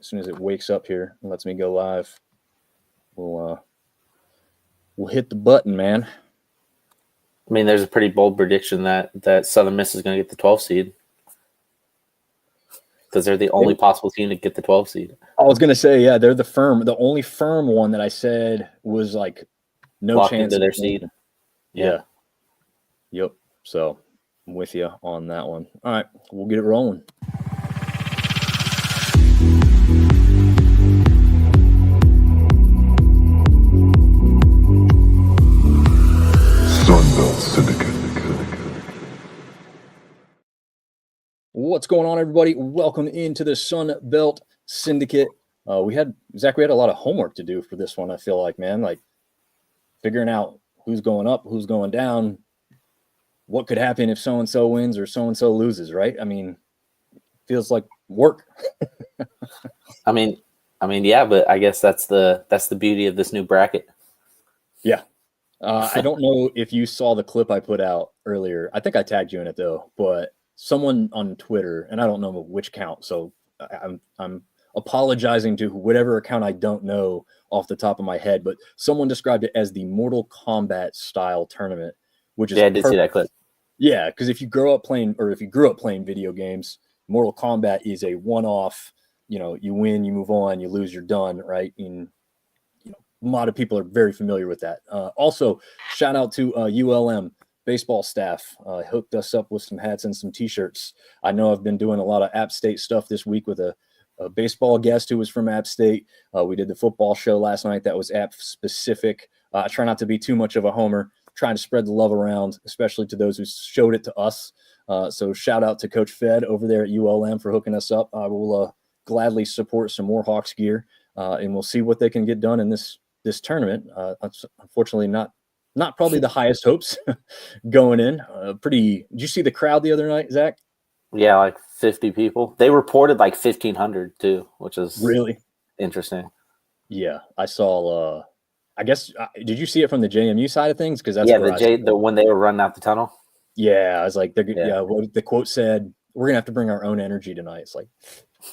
soon as it wakes up here and lets me go live, we'll hit the button, man. I mean, there's a pretty bold prediction that Southern Miss is going to get the 12 seed because they're the only possible team to get the 12 seed. I was going to say, yeah, they're the only firm one that I said was like no Locked chance into their seed. Yeah. Yep. So I'm with you on that one. All right, we'll get it rolling. What's going on, everybody? Welcome into the Sun Belt Syndicate. We had a lot of homework to do for this one. I feel like, man, like figuring out who's going up, who's going down, what could happen if so-and-so wins or so-and-so loses, right? I mean, feels like work. I mean, yeah, but I guess that's the beauty of this new bracket. Yeah. I don't know if you saw the clip I put out earlier. I think I tagged you in it though, but someone on Twitter, and I don't know which account, so I'm apologizing to whatever account I don't know off the top of my head, but someone described it as the Mortal Kombat style tournament, which is I did see that clip. Yeah, because if you grew up playing video games, Mortal Kombat is a one-off. You know, you win, you move on, you lose, you're done, right? And a lot of people are very familiar with that. Also, shout out to ULM baseball staff. Hooked us up with some hats and some T-shirts. I know I've been doing a lot of App State stuff this week with a baseball guest who was from App State. We did the football show last night that was app specific. I try not to be too much of a homer, trying to spread the love around, especially to those who showed it to us. So shout out to Coach Fed over there at ULM for hooking us up. I will gladly support some more Hawks gear, and we'll see what they can get done in this tournament. Unfortunately, not probably the highest hopes going in. Did you see the crowd the other night, Zach? Yeah, like 50 people. They reported like 1,500 too, which is really interesting. Yeah, I saw. I guess did you see it from the JMU side of things? Because that's the when they were running out the tunnel. Yeah, I was like, what the quote said, we're gonna have to bring our own energy tonight. It's like,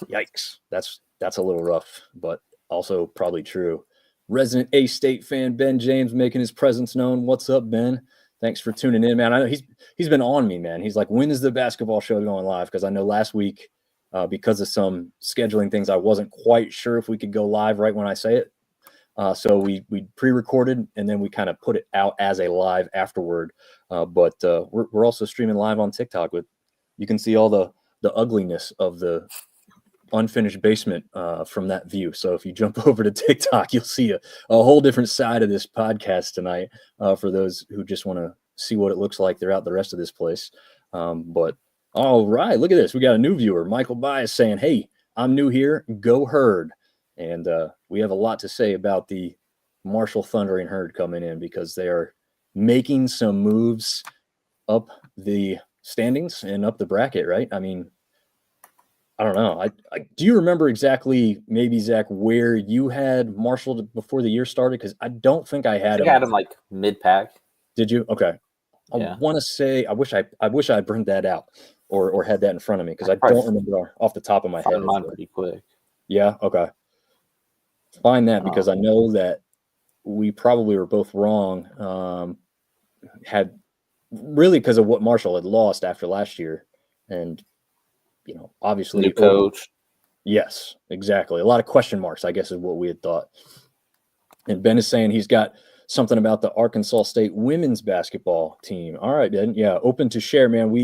yikes, that's a little rough, but also probably true. Resident A-State fan Ben James making his presence known. What's up, Ben? Thanks for tuning in, man. I know he's been on me, man. He's like, when is the basketball show going live? Because I know last week, because of some scheduling things, I wasn't quite sure if we could go live right when I say it. So we pre-recorded and then we kind of put it out as a live afterward. But we're also streaming live on TikTok. You can see all the ugliness of the unfinished basement from that view. So if you jump over to TikTok, you'll see a whole different side of this podcast tonight for those who just want to see what it looks like throughout the rest of this place. But all right, look at this. We got a new viewer, Michael Bias, saying, hey, I'm new here. Go Herd. And we have a lot to say about the Marshall Thundering Herd coming in because they are making some moves up the standings and up the bracket, right? I mean, I don't know. Do you remember exactly, maybe, Zach, where you had Marshall before the year started? Because I don't think I had him. I had him like mid-pack. Did you? Okay. Yeah. I want to say I wish I burned that out or had that in front of me because I don't remember off the top of my head. Mine pretty quick. Yeah. Okay. Find that because I know that we probably were both wrong. Had really because of what Marshall had lost after last year, and obviously new coach. Yes, exactly. A lot of question marks, I guess, is what we had thought. And Ben is saying he's got something about the Arkansas State women's basketball team. All right, Ben. Yeah, open to share, man.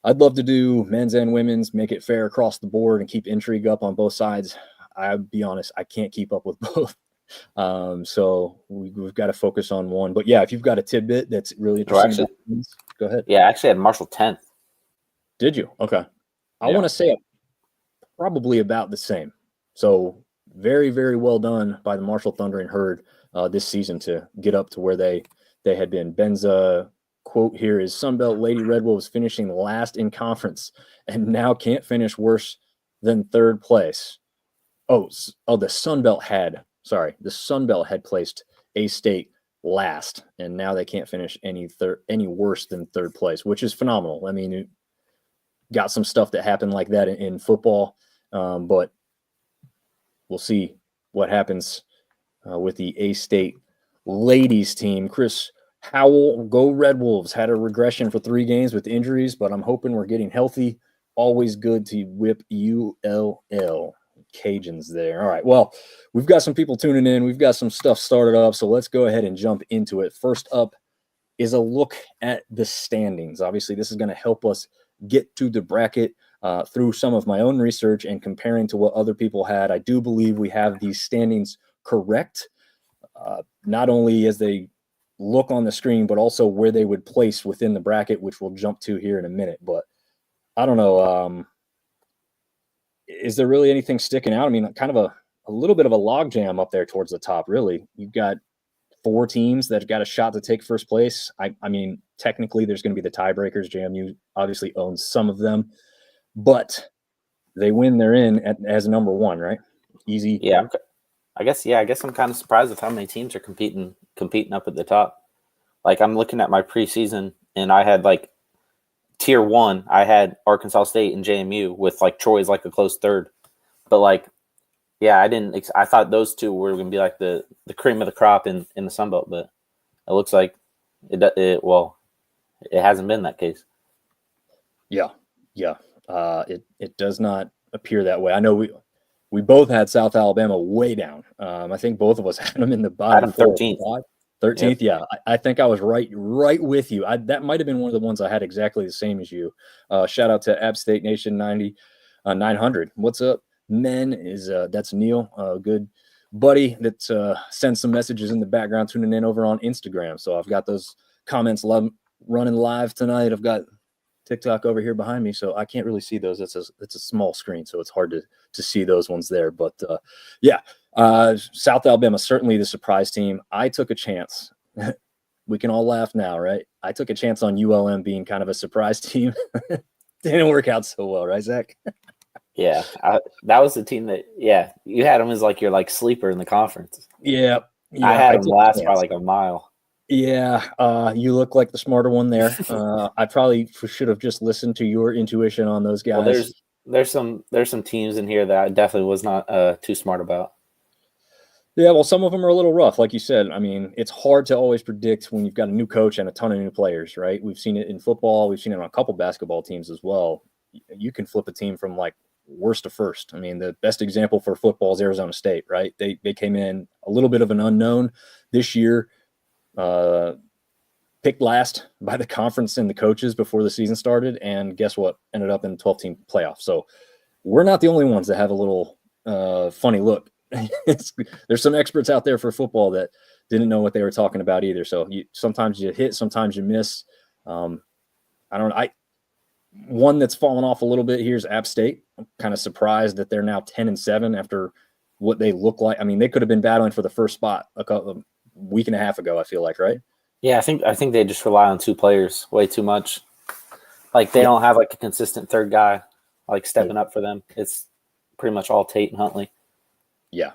I'd love to do men's and women's, make it fair across the board, and keep intrigue up on both sides. I'll be honest, I can't keep up with both. So we've got to focus on one. But yeah, if you've got a tidbit that's really interesting, go ahead. Yeah, I actually had Marshall 10th. Did you? Okay. I want to say probably about the same. So very, very well done by the Marshall Thundering Herd this season to get up to where they had been. Ben's quote here is Sunbelt Lady Red Wolves finishing last in conference and now can't finish worse than third place. The Sunbelt had placed A-State last, and now they can't finish any worse than third place, which is phenomenal. I mean, got some stuff that happened like that in football, but we'll see what happens with the A-State ladies team. Chris Howell, go Red Wolves, had a regression for 3 games with injuries, but I'm hoping we're getting healthy. Always good to whip ULL. Cajuns there. All right, well, we've got some people tuning in. We've got some stuff started up, so let's go ahead and jump into it. First up is a look at the standings. Obviously, this is going to help us get to the bracket through some of my own research and comparing to what other people had. I do believe we have these standings correct, not only as they look on the screen, but also where they would place within the bracket, which we'll jump to here in a minute. But I don't know. Is there really anything sticking out? I mean, kind of a little bit of a logjam up there towards the top, really. You've got 4 teams that have got a shot to take first place. I mean, technically there's going to be the tiebreakers. JMU obviously owns some of them, but they win, they're in as number 1, right? Easy. Yeah, I guess I'm kind of surprised with how many teams are competing up at the top. Like, I'm looking at my preseason, and I had like tier 1. I had Arkansas State and JMU, with like Troy's like a close third. But like, yeah, I thought those 2 were going to be like the cream of the crop in the Sun Belt, but it looks like it hasn't been that case. Yeah. It does not appear that way. I know we both had South Alabama way down. I think both of us had them in the bottom 13th. 13th, yep. Yeah. I think I was right with you. That might have been one of the ones I had exactly the same as you. Shout out to App State Nation 900. What's up, men? That's Neil, good buddy that sends some messages in the background, tuning in over on Instagram. So I've got those comments running live tonight. I've got TikTok over here behind me, so I can't really see those. It's a small screen, so it's hard to see those ones there. But South Alabama, certainly the surprise team. I took a chance. We can all laugh now, right? I took a chance on ULM being kind of a surprise team. Didn't work out so well, right, Zach? Yeah, that was the team that, you had them as like your like sleeper in the conference. Yeah, I had them last by like a mile. Yeah, you look like the smarter one there. I probably should have just listened to your intuition on those guys. Well, there's some teams in here that I definitely was not too smart about. Yeah, well, some of them are a little rough, like you said. I mean, it's hard to always predict when you've got a new coach and a ton of new players, right? We've seen it in football. We've seen it on a couple basketball teams as well. You can flip a team from like worst to first. I mean, the best example for football is Arizona State, right? They came in a little bit of an unknown this year. Picked last by the conference and the coaches before the season started, and guess what? Ended up in the 12-team playoff. So we're not the only ones that have a little funny look. There's some experts out there for football that didn't know what they were talking about either. So sometimes you hit, sometimes you miss. One that's fallen off a little bit here is App State. I'm kind of surprised that they're now 10-7 after what they look like. I mean, they could have been battling for the first spot a week and a half ago, I feel like, right? Yeah, I think they just rely on 2 players way too much. Like, they don't have like a consistent third guy like stepping up for them. It's pretty much all Tate and Huntley. Yeah,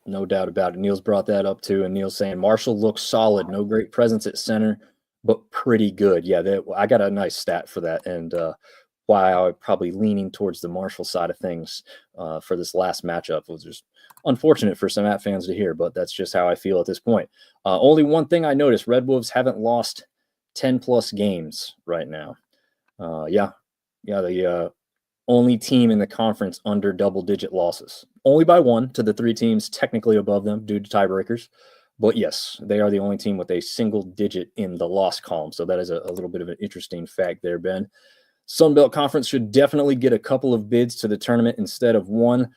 no doubt about it. Neil's brought that up too, and Neil's saying Marshall looks solid. No great presence at center, but pretty good. Yeah, I got a nice stat for that, and why I'm probably leaning towards the Marshall side of things for this last matchup was just unfortunate for some App fans to hear, but that's just how I feel at this point. Only one thing I noticed, Red Wolves haven't lost 10-plus games right now. The only team in the conference under double-digit losses. Only by 1 to the 3 teams technically above them due to tiebreakers. But yes, they are the only team with a single digit in the loss column. So that is a little bit of an interesting fact there, Ben. Sun Belt Conference should definitely get a couple of bids to the tournament instead of 1.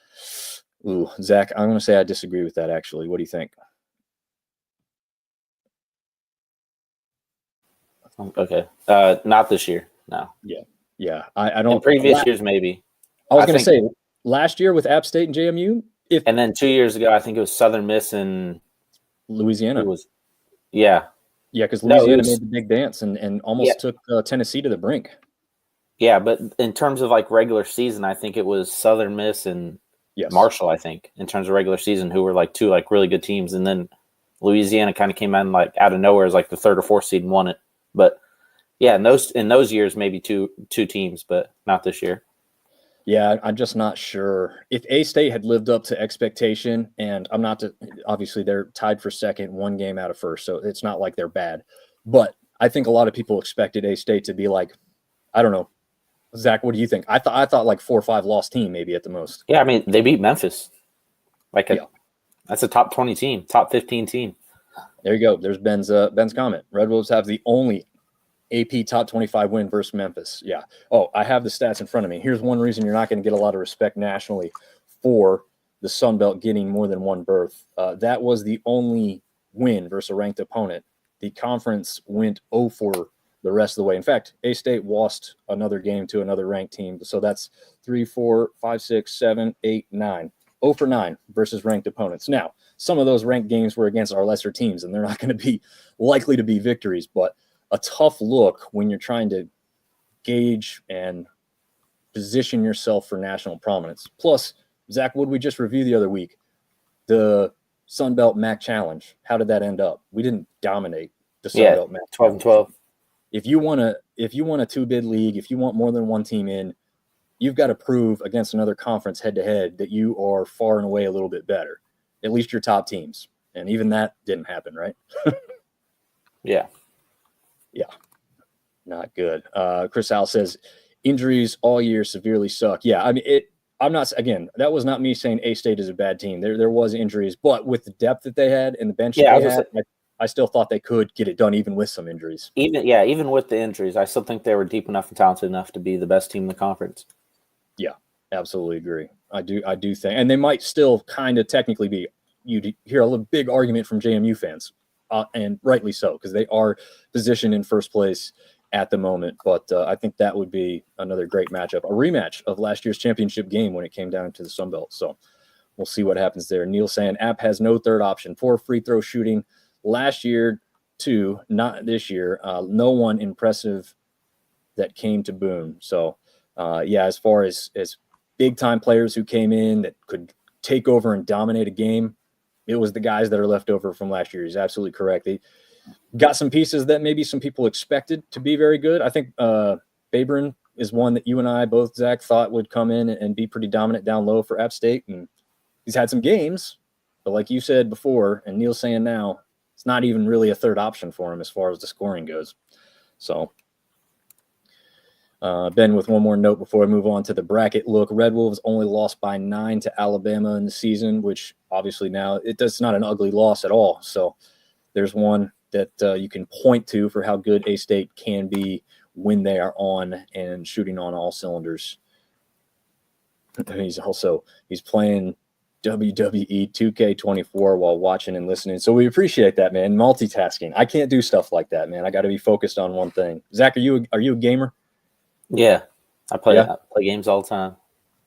Ooh, Zach, I'm going to say I disagree with that, actually. What do you think? Okay. Not this year, no. Yeah. I don't. In previous years, maybe. I was going to say, last year with App State and JMU. And then 2 years ago, I think it was Southern Miss and Louisiana. Yeah, because Louisiana made the big dance and almost took Tennessee to the brink. Yeah, but in terms of like regular season, I think it was Southern Miss and Marshall, I think, in terms of regular season, who were like 2 like really good teams. And then Louisiana kind of came in like out of nowhere as like the 3rd or 4th seed and won it. But yeah, in those years, maybe two teams, but not this year. Yeah, I'm just not sure. If A-State had lived up to expectation, and obviously they're tied for second, one game out of first, so it's not like they're bad. But I think a lot of people expected A-State to be like, I don't know. Zach, what do you think? I thought like 4 or 5 loss team maybe at the most. Yeah, I mean they beat Memphis. Yeah. That's a top 20 team, top 15 team. There you go. There's Ben's comment. Red Wolves have the only AP top 25 win versus Memphis. Yeah. Oh, I have the stats in front of me. Here's one reason you're not going to get a lot of respect nationally for the Sun Belt getting more than one berth. That was the only win versus a ranked opponent. The conference went 0 for the rest of the way. In fact, A-State lost another game to another ranked team. So that's 3, 4, 5, 6, 7, 8, 9. 0 for 9 versus ranked opponents. Now, some of those ranked games were against our lesser teams, and they're not going to be likely to be victories, but a tough look when you're trying to gauge and position yourself for national prominence. Plus, Zach, what did we just review the other week? The Sun Belt MAC Challenge. How did that end up? We didn't dominate the Sun Belt MAC 12 and 12. If you want a 2-bid league, if you want more than one team in, you've got to prove against another conference head-to-head that you are far and away a little bit better, at least your top teams. And even that didn't happen, right? Yeah. Not good. Chris Al says, injuries all year severely suck. Yeah, I mean, that was not me saying A-State is a bad team. There was injuries, but with the depth that they had and the bench that they had, I still thought they could get it done even with some injuries. Even with the injuries, I still think they were deep enough and talented enough to be the best team in the conference. Yeah, absolutely agree. I do think, and they might still kind of technically be. You hear a big argument from JMU fans, and rightly so, because they are positioned in first place at the moment. But I think that would be another great matchup, a rematch of last year's championship game when it came down to the Sun Belt. So we'll see what happens there. Neil saying App has no third option for free throw shooting. Last year, too, not this year. No one impressive that came to Boone. So, as far as big time players who came in that could take over and dominate a game, it was the guys that are left over from last year. He's absolutely correct. They got some pieces that maybe some people expected to be very good. I think Babrin is one that you and I both, Zach, thought would come in and be pretty dominant down low for App State. And he's had some games, but like you said before, and Neil's saying now, it's not even really a third option for him as far as the scoring goes. So, Ben, with one more note before I move on to the bracket look, Red Wolves only lost by 9 to Alabama in the season, which obviously now it's not an ugly loss at all. So there's one that you can point to for how good A-State can be when they are on and shooting on all cylinders. He's playing WWE 2K24 while watching and listening. So we appreciate that, man. Multitasking. I can't do stuff like that, man. I got to be focused on one thing. Zach, are you a gamer? Yeah, I play games all the time.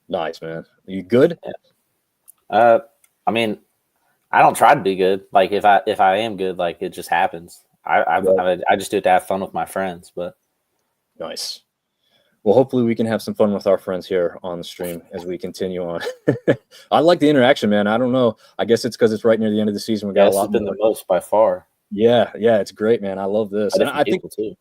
Nice, man. Are you good? Yeah. I mean, I don't try to be good. Like if I am good, like it just happens. I just do it to have fun with my friends. But nice. Well, hopefully we can have some fun with our friends here on the stream as we continue on. I like the interaction, man. I don't know. I guess it's because it's right near the end of the season. We got a lot been the most by far. Yeah, it's great, man. I love this. And I think too.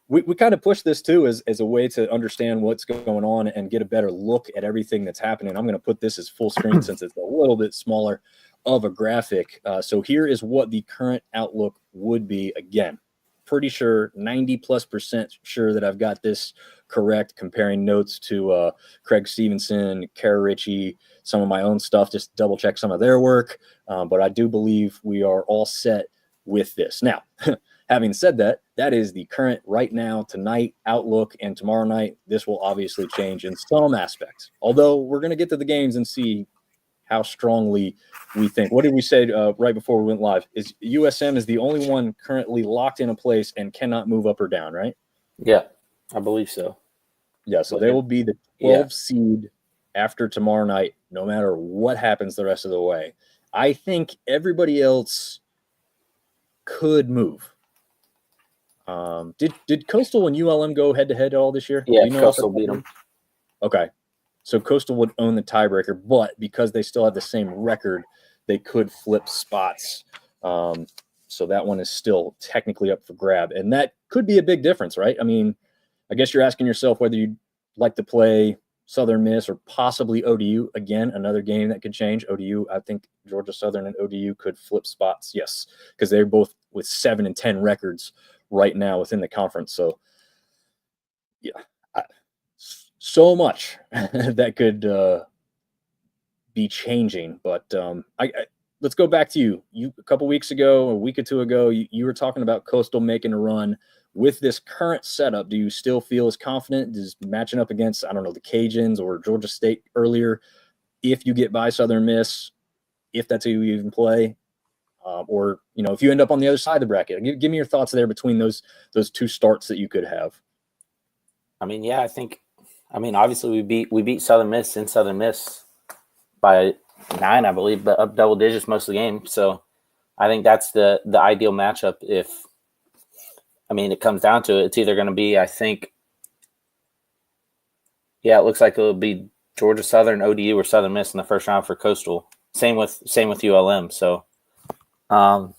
We kind of push this too as a way to understand what's going on and get a better look at everything that's happening. I'm going to put this as full screen since it's a little bit smaller of a graphic. So here is what the current outlook would be. Again, pretty sure 90+% sure that I've got this correct, comparing notes to Craig Stevenson, Kara Ritchie, some of my own stuff, just double check some of their work. But I do believe we are all set with this. Now, having said that, that is the current right now, tonight outlook, and tomorrow night, this will obviously change in some aspects. Although we're going to get to the games and see how strongly we think. What did we say right before we went live? Is USM is the only one currently locked in a place and cannot move up or down, right? Yeah, I believe so. Yeah, so they will be the 12th seed after tomorrow night, no matter what happens the rest of the way. I think everybody else could move. Did Coastal and ULM go head-to-head all this year? Yeah, Coastal beat them. Okay. So Coastal would own the tiebreaker, but because they still have the same record, they could flip spots. So that one is still technically up for grab. And that could be a big difference, right? I mean, I guess you're asking yourself whether you'd like to play Southern Miss, or possibly ODU. Again, another game that could change. ODU, I think Georgia Southern and ODU could flip spots. Yes, because they're both with 7-10 records right now within the conference. So, yeah, so much that could be changing. But let's go back to you. You a couple weeks ago, a week or two ago, you were talking about Coastal making a run. With this current setup, do you still feel as confident as matching up against, I don't know, the Cajuns or Georgia State earlier, if you get by Southern Miss, if that's who you even play, or, you know, if you end up on the other side of the bracket? Give me your thoughts there between those two starts that you could have. I mean, yeah, obviously we beat Southern Miss in Southern Miss by 9, I believe, but up double digits most of the game. So I think that's the ideal matchup if, it comes down to it. It's either going to be, I think, it looks like it'll be Georgia Southern, ODU, or Southern Miss in the first round for Coastal. Same with ULM. So, I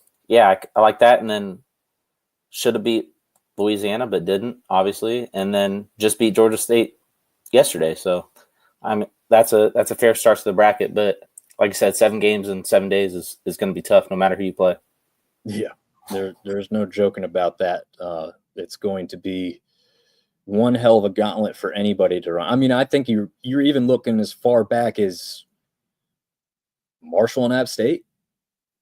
like that. And then should have beat Louisiana, but didn't, obviously, and then just beat Georgia State yesterday. So, that's a fair start to the bracket. But like I said, 7 games in 7 days is going to be tough, no matter who you play. Yeah. There's no joking about that. It's going to be one hell of a gauntlet for anybody to run. I think you're even looking as far back as Marshall and App State.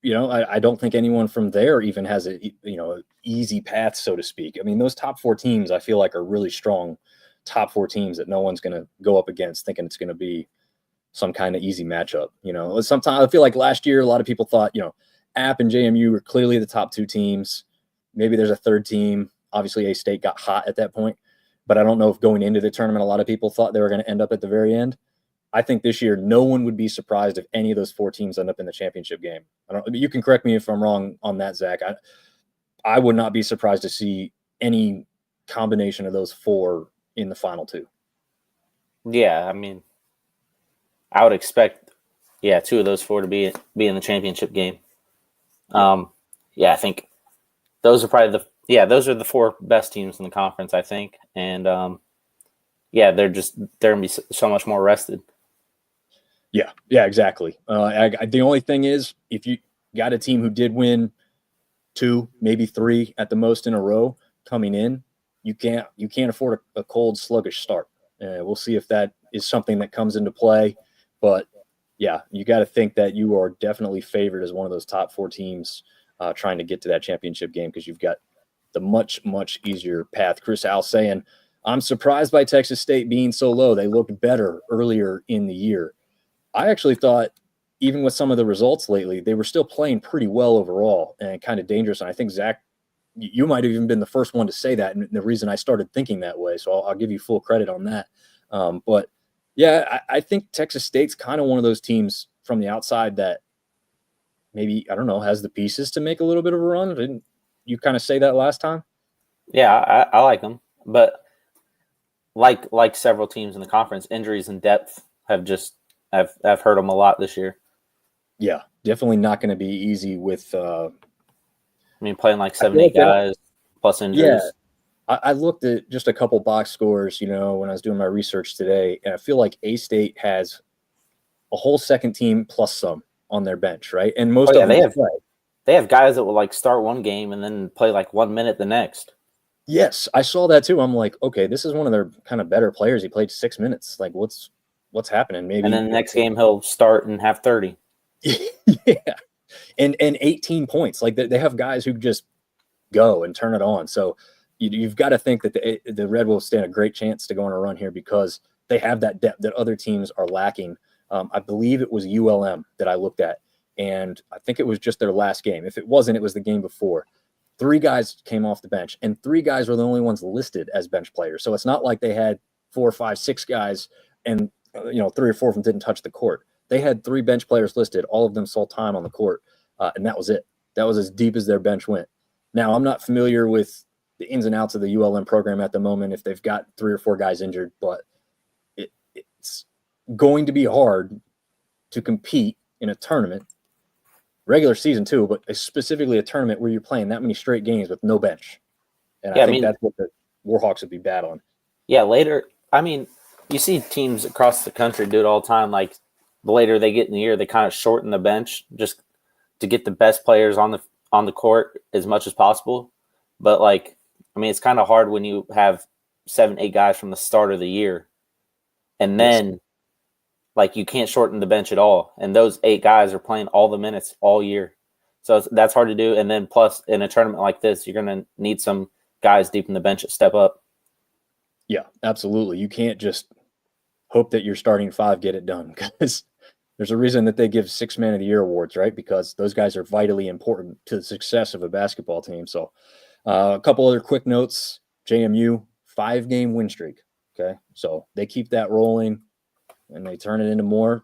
I don't think anyone from there even has a easy path, so to speak. Those top 4 teams I feel like are really strong top 4 teams that no one's going to go up against thinking it's going to be some kind of easy matchup. Sometimes I feel like last year a lot of people thought, App and JMU were clearly the top 2 teams. Maybe there's a third team. Obviously, A-State got hot at that point. But I don't know if going into the tournament, a lot of people thought they were going to end up at the very end. I think this year, no one would be surprised if any of those 4 teams end up in the championship game. You can correct me if I'm wrong on that, Zach. I would not be surprised to see any combination of those 4 in the final 2. Yeah, I would expect, 2 of those 4 to be in the championship game. I think those are probably those are the 4 best teams in the conference, I think. And they're going to be so much more rested. Yeah, exactly. The only thing is, if you got a team who did win 2, maybe 3 at the most in a row coming in, you can't afford a cold, sluggish start. We'll see if that is something that comes into play. But yeah, you got to think that you are definitely favored as one of those top 4 teams trying to get to that championship game, because you've got the much, much easier path. Chris Al saying, I'm surprised by Texas State being so low. They looked better earlier in the year. I actually thought, even with some of the results lately, they were still playing pretty well overall and kind of dangerous. And I think, Zach, you might have even been the first one to say that, and the reason I started thinking that way. So I'll give you full credit on that. But yeah, I think Texas State's kind of one of those teams from the outside that maybe, I don't know, has the pieces to make a little bit of a run. Didn't you kind of say that last time? Yeah, I like them. But like several teams in the conference, injuries and depth have I've heard them a lot this year. Yeah, definitely not going to be easy with playing like 7-8 guys plus injuries. Yeah. I looked at just a couple box scores, when I was doing my research today, and I feel like A-State has a whole second team plus some on their bench, right? And most of them they have guys that will start one game and then play 1 minute the next. Yes, I saw that too. I'm like, okay, this is one of their kind of better players. He played 6 minutes. What's happening? Maybe. And then the next game he'll start and have 30. Yeah, and 18 points. They have guys who just go and turn it on. So you've got to think that the Red Wolves stand a great chance to go on a run here, because they have that depth that other teams are lacking. I believe it was ULM that I looked at, and I think it was just their last game. If it wasn't, it was the game before. 3 guys came off the bench, and 3 guys were the only ones listed as bench players. So it's not like they had 4, 5, 6 guys, and 3 or 4 of them didn't touch the court. They had 3 bench players listed. All of them saw time on the court, and that was it. That was as deep as their bench went. Now, I'm not familiar with the ins and outs of the ULM program at the moment, if they've got 3 or 4 guys injured, but it's going to be hard to compete in a tournament, regular season too, but specifically a tournament where you're playing that many straight games with no bench. And I think that's what the Warhawks would be battling. Yeah, later, you see teams across the country do it all the time. Like the later they get in the year, they kind of shorten the bench just to get the best players on the court as much as possible. But like, I mean, it's kind of hard when you have 7, 8 guys from the start of the year, and then like you can't shorten the bench at all. And those 8 guys are playing all the minutes all year, so that's hard to do. And then plus in a tournament like this, you're gonna need some guys deep in the bench that step up. Yeah, absolutely. You can't just hope that your starting 5 get it done, because there's a reason that they give 6 Man of the Year awards, right? Because those guys are vitally important to the success of a basketball team. So a couple other quick notes. JMU, 5-game win streak. Okay, so they keep that rolling and they turn it into more.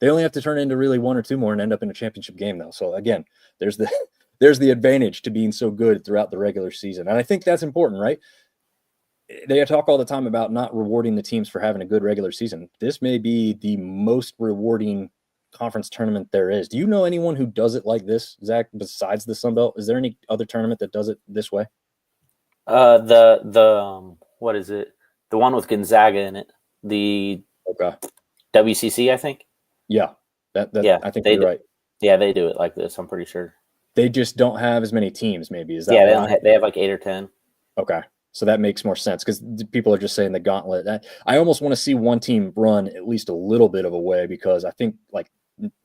They only have to turn it into really 1 or 2 more and end up in a championship game, though. So again, there's the advantage to being so good throughout the regular season. And I think that's important, right? They talk all the time about not rewarding the teams for having a good regular season. This may be the most rewarding conference tournament there is. Do you know anyone who does it like this, Zach, besides the Sun Belt? Is there any other tournament that does it this way? What is it? The one with Gonzaga in it. The WCC, I think. Yeah, yeah, I think you're right. Yeah, they do it like this. I'm pretty sure. They just don't have as many teams. Maybe is that? Yeah, they have like 8 or 10. Okay. So that makes more sense, because people are just saying the gauntlet. I almost want to see one team run at least a little bit of a way, because I think like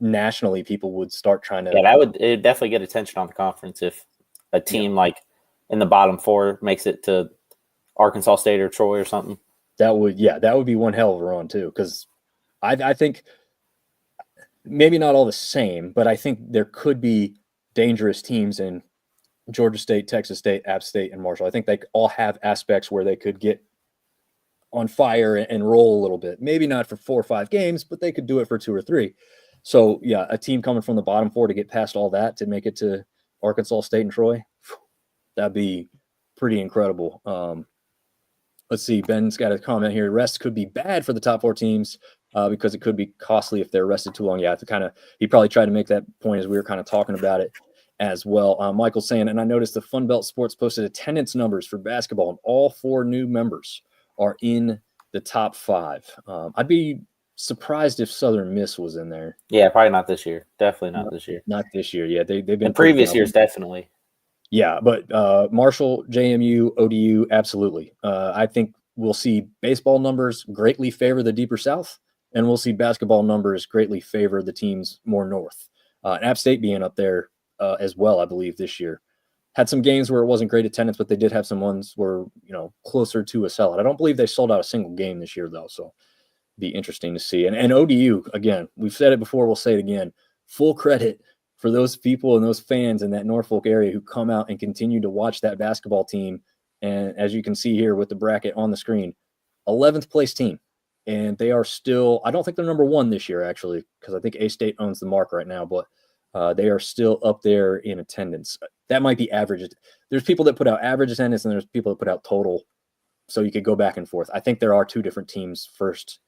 nationally people would start trying to. Yeah, it'd definitely get attention on the conference if a team like in the bottom 4 makes it to Arkansas State or Troy or something. That would be one hell of a run too, because I think maybe not all the same, but I think there could be dangerous teams in Georgia State, Texas State, App State, and Marshall. I think they all have aspects where they could get on fire and roll a little bit. Maybe not for 4 or 5 games, but they could do it for 2 or 3. So, yeah, a team coming from the bottom 4 to get past all that to make it to Arkansas State and Troy, that'd be pretty incredible. Let's see. Ben's got a comment here. Rest could be bad for the top 4 teams because it could be costly if they're rested too long. Yeah, he probably tried to make that point as we were kind of talking about it as well. Michael's saying, and I noticed the Fun Belt Sports posted attendance numbers for basketball, and all 4 new members are in the top 5. I'd be surprised if Southern Miss was in there. Yeah, probably not this year. Definitely not this year. Not this year. Yeah, they've been in previous years, definitely. Yeah, but Marshall, JMU, ODU, absolutely. I think we'll see baseball numbers greatly favor the deeper South, and we'll see basketball numbers greatly favor the teams more north. And App State being up there as well, I believe, this year. Had some games where it wasn't great attendance, but they did have some ones where, closer to a sellout. I don't believe they sold out a single game this year, though, so be interesting to see. And ODU, again, we've said it before, we'll say it again, full credit for those people and those fans in that Norfolk area who come out and continue to watch that basketball team. And as you can see here with the bracket on the screen, 11th place team. And they are still, I don't think they're number 1 this year, actually, because I think A-State owns the mark right now, but they are still up there in attendance. That might be average. There's people that put out average attendance and there's people that put out total. So you could go back and forth. I think there are 2 different teams first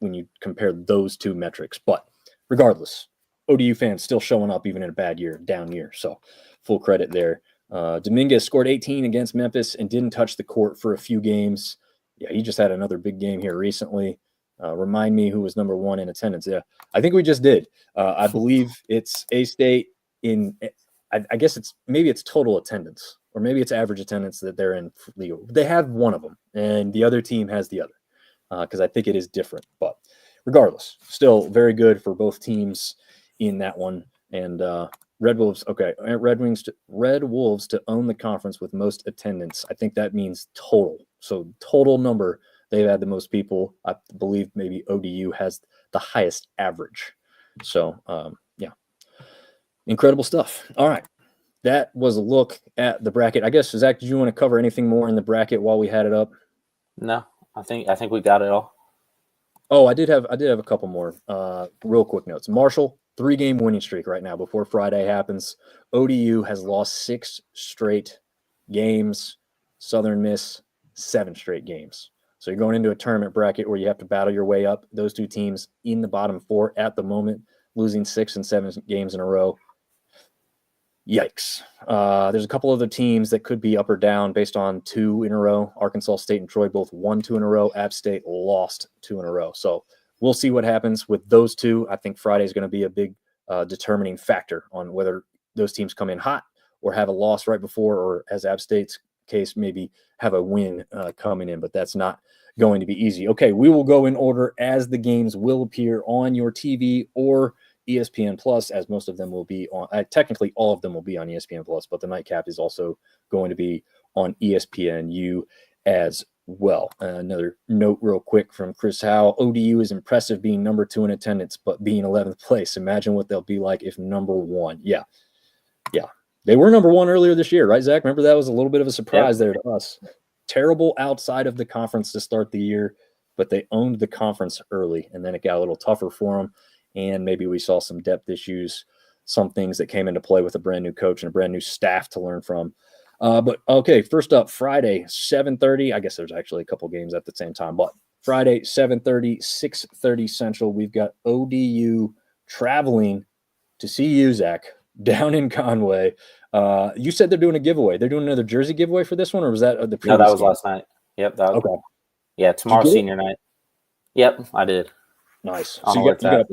when you compare those 2 metrics. But regardless, ODU fans still showing up even in a bad year, down year. So full credit there. Dominguez scored 18 against Memphis and didn't touch the court for a few games. Yeah, he just had another big game here recently. Remind me who was number 1 in attendance. Yeah, I think we just did. I believe it's A-State in I guess maybe it's total attendance, or maybe it's average attendance that they're in legal. They have one of them, and the other team has the other, because I think it is different. But regardless, still very good for both teams in that one. And Red Wolves, okay, Red Wolves to own the conference with most attendance. I think that means total. So total number, they've had the most people. I believe maybe ODU has the highest average. So, yeah, incredible stuff. All right. That was a look at the bracket. I guess, Zach, did you want to cover anything more in the bracket while we had it up? No, I think we got it all. Oh, I did have a couple more real quick notes. Marshall, 3-game winning streak right now before Friday happens. ODU has lost 6 straight games. Southern Miss, 7 straight games. So you're going into a tournament bracket where you have to battle your way up. Those 2 teams in the bottom 4 at the moment, losing 6 and 7 games in a row. Yikes. There's a couple other teams that could be up or down based on 2 in a row. Arkansas State and Troy both won 2 in a row. App State lost 2 in a row. So we'll see what happens with those two. I think Friday is going to be a big determining factor on whether those teams come in hot or have a loss right before, or as App State's case, maybe have a win coming in. But that's not going to be easy. Okay, we will go in order as the games will appear on your TV or ESPN Plus, as most of them will be on. Technically, all of them will be on ESPN Plus, but the nightcap is also going to be on ESPNU as well. Another note, real quick, from Chris Howe: ODU is impressive being number 2 in attendance, but being 11th place. Imagine what they'll be like if number 1. Yeah, they were number 1 earlier this year, right, Zach? Remember that was a little bit of a surprise there to us. Terrible outside of the conference to start the year, but they owned the conference early, and then it got a little tougher for them. And maybe we saw some depth issues, some things that came into play with a brand new coach and a brand new staff to learn from. But okay, first up, Friday, 7:30. I guess there's actually a couple games at the same time, but Friday, 7:30, 6:30 Central. We've got ODU traveling to see you, Zach, down in Conway. You said they're doing a giveaway. They're doing another jersey giveaway for this one, or was that the previous? No, that was game? last night. Yep. That was, okay. Yeah, tomorrow's senior night. Yep, I did. Nice. So you got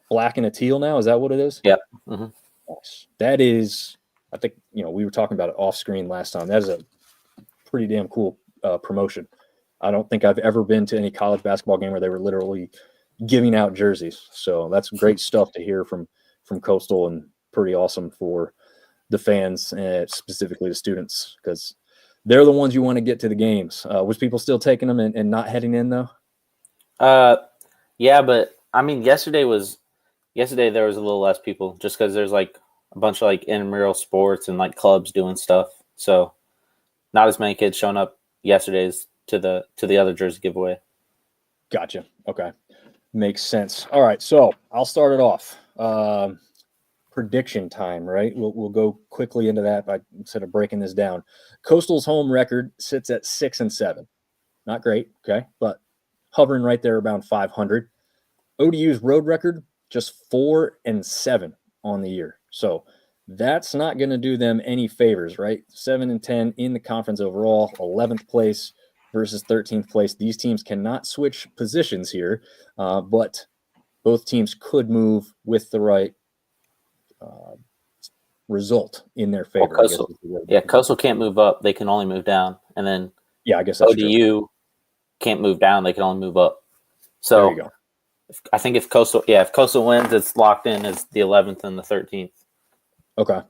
black and a teal now? Is that what it is? Yep. Mm-hmm. Nice. That is, I think, we were talking about it off screen last time. That is a pretty damn cool promotion. I don't think I've ever been to any college basketball game where they were literally giving out jerseys. So that's great stuff to hear from Coastal, and pretty awesome for the fans, specifically the students, because they're the ones you want to get to the games. Was people still taking them and not heading in, though? Yeah, but I mean, yesterday there was a little less people, just because there's like a bunch of like intramural sports and like clubs doing stuff. So not as many kids showing up yesterday's to the other jersey giveaway. Gotcha. Okay. Makes sense. All right. So I'll start it off. Prediction time, right? We'll go quickly into that instead of breaking this down. Coastal's home record sits at 6-7. Not great. Okay. But hovering right there around 500. ODU's road record, just 4-7 on the year. So that's not going to do them any favors, right? 7-10 in the conference overall, 11th place versus 13th place. These teams cannot switch positions here, but both teams could move with the right result in their favor. Coastal can't move up; they can only move down. And then I guess that's ODU true. Can't move down; they can only move up. So there you go. I think if Coastal wins, it's locked in as the 11th and the 13th. Okay.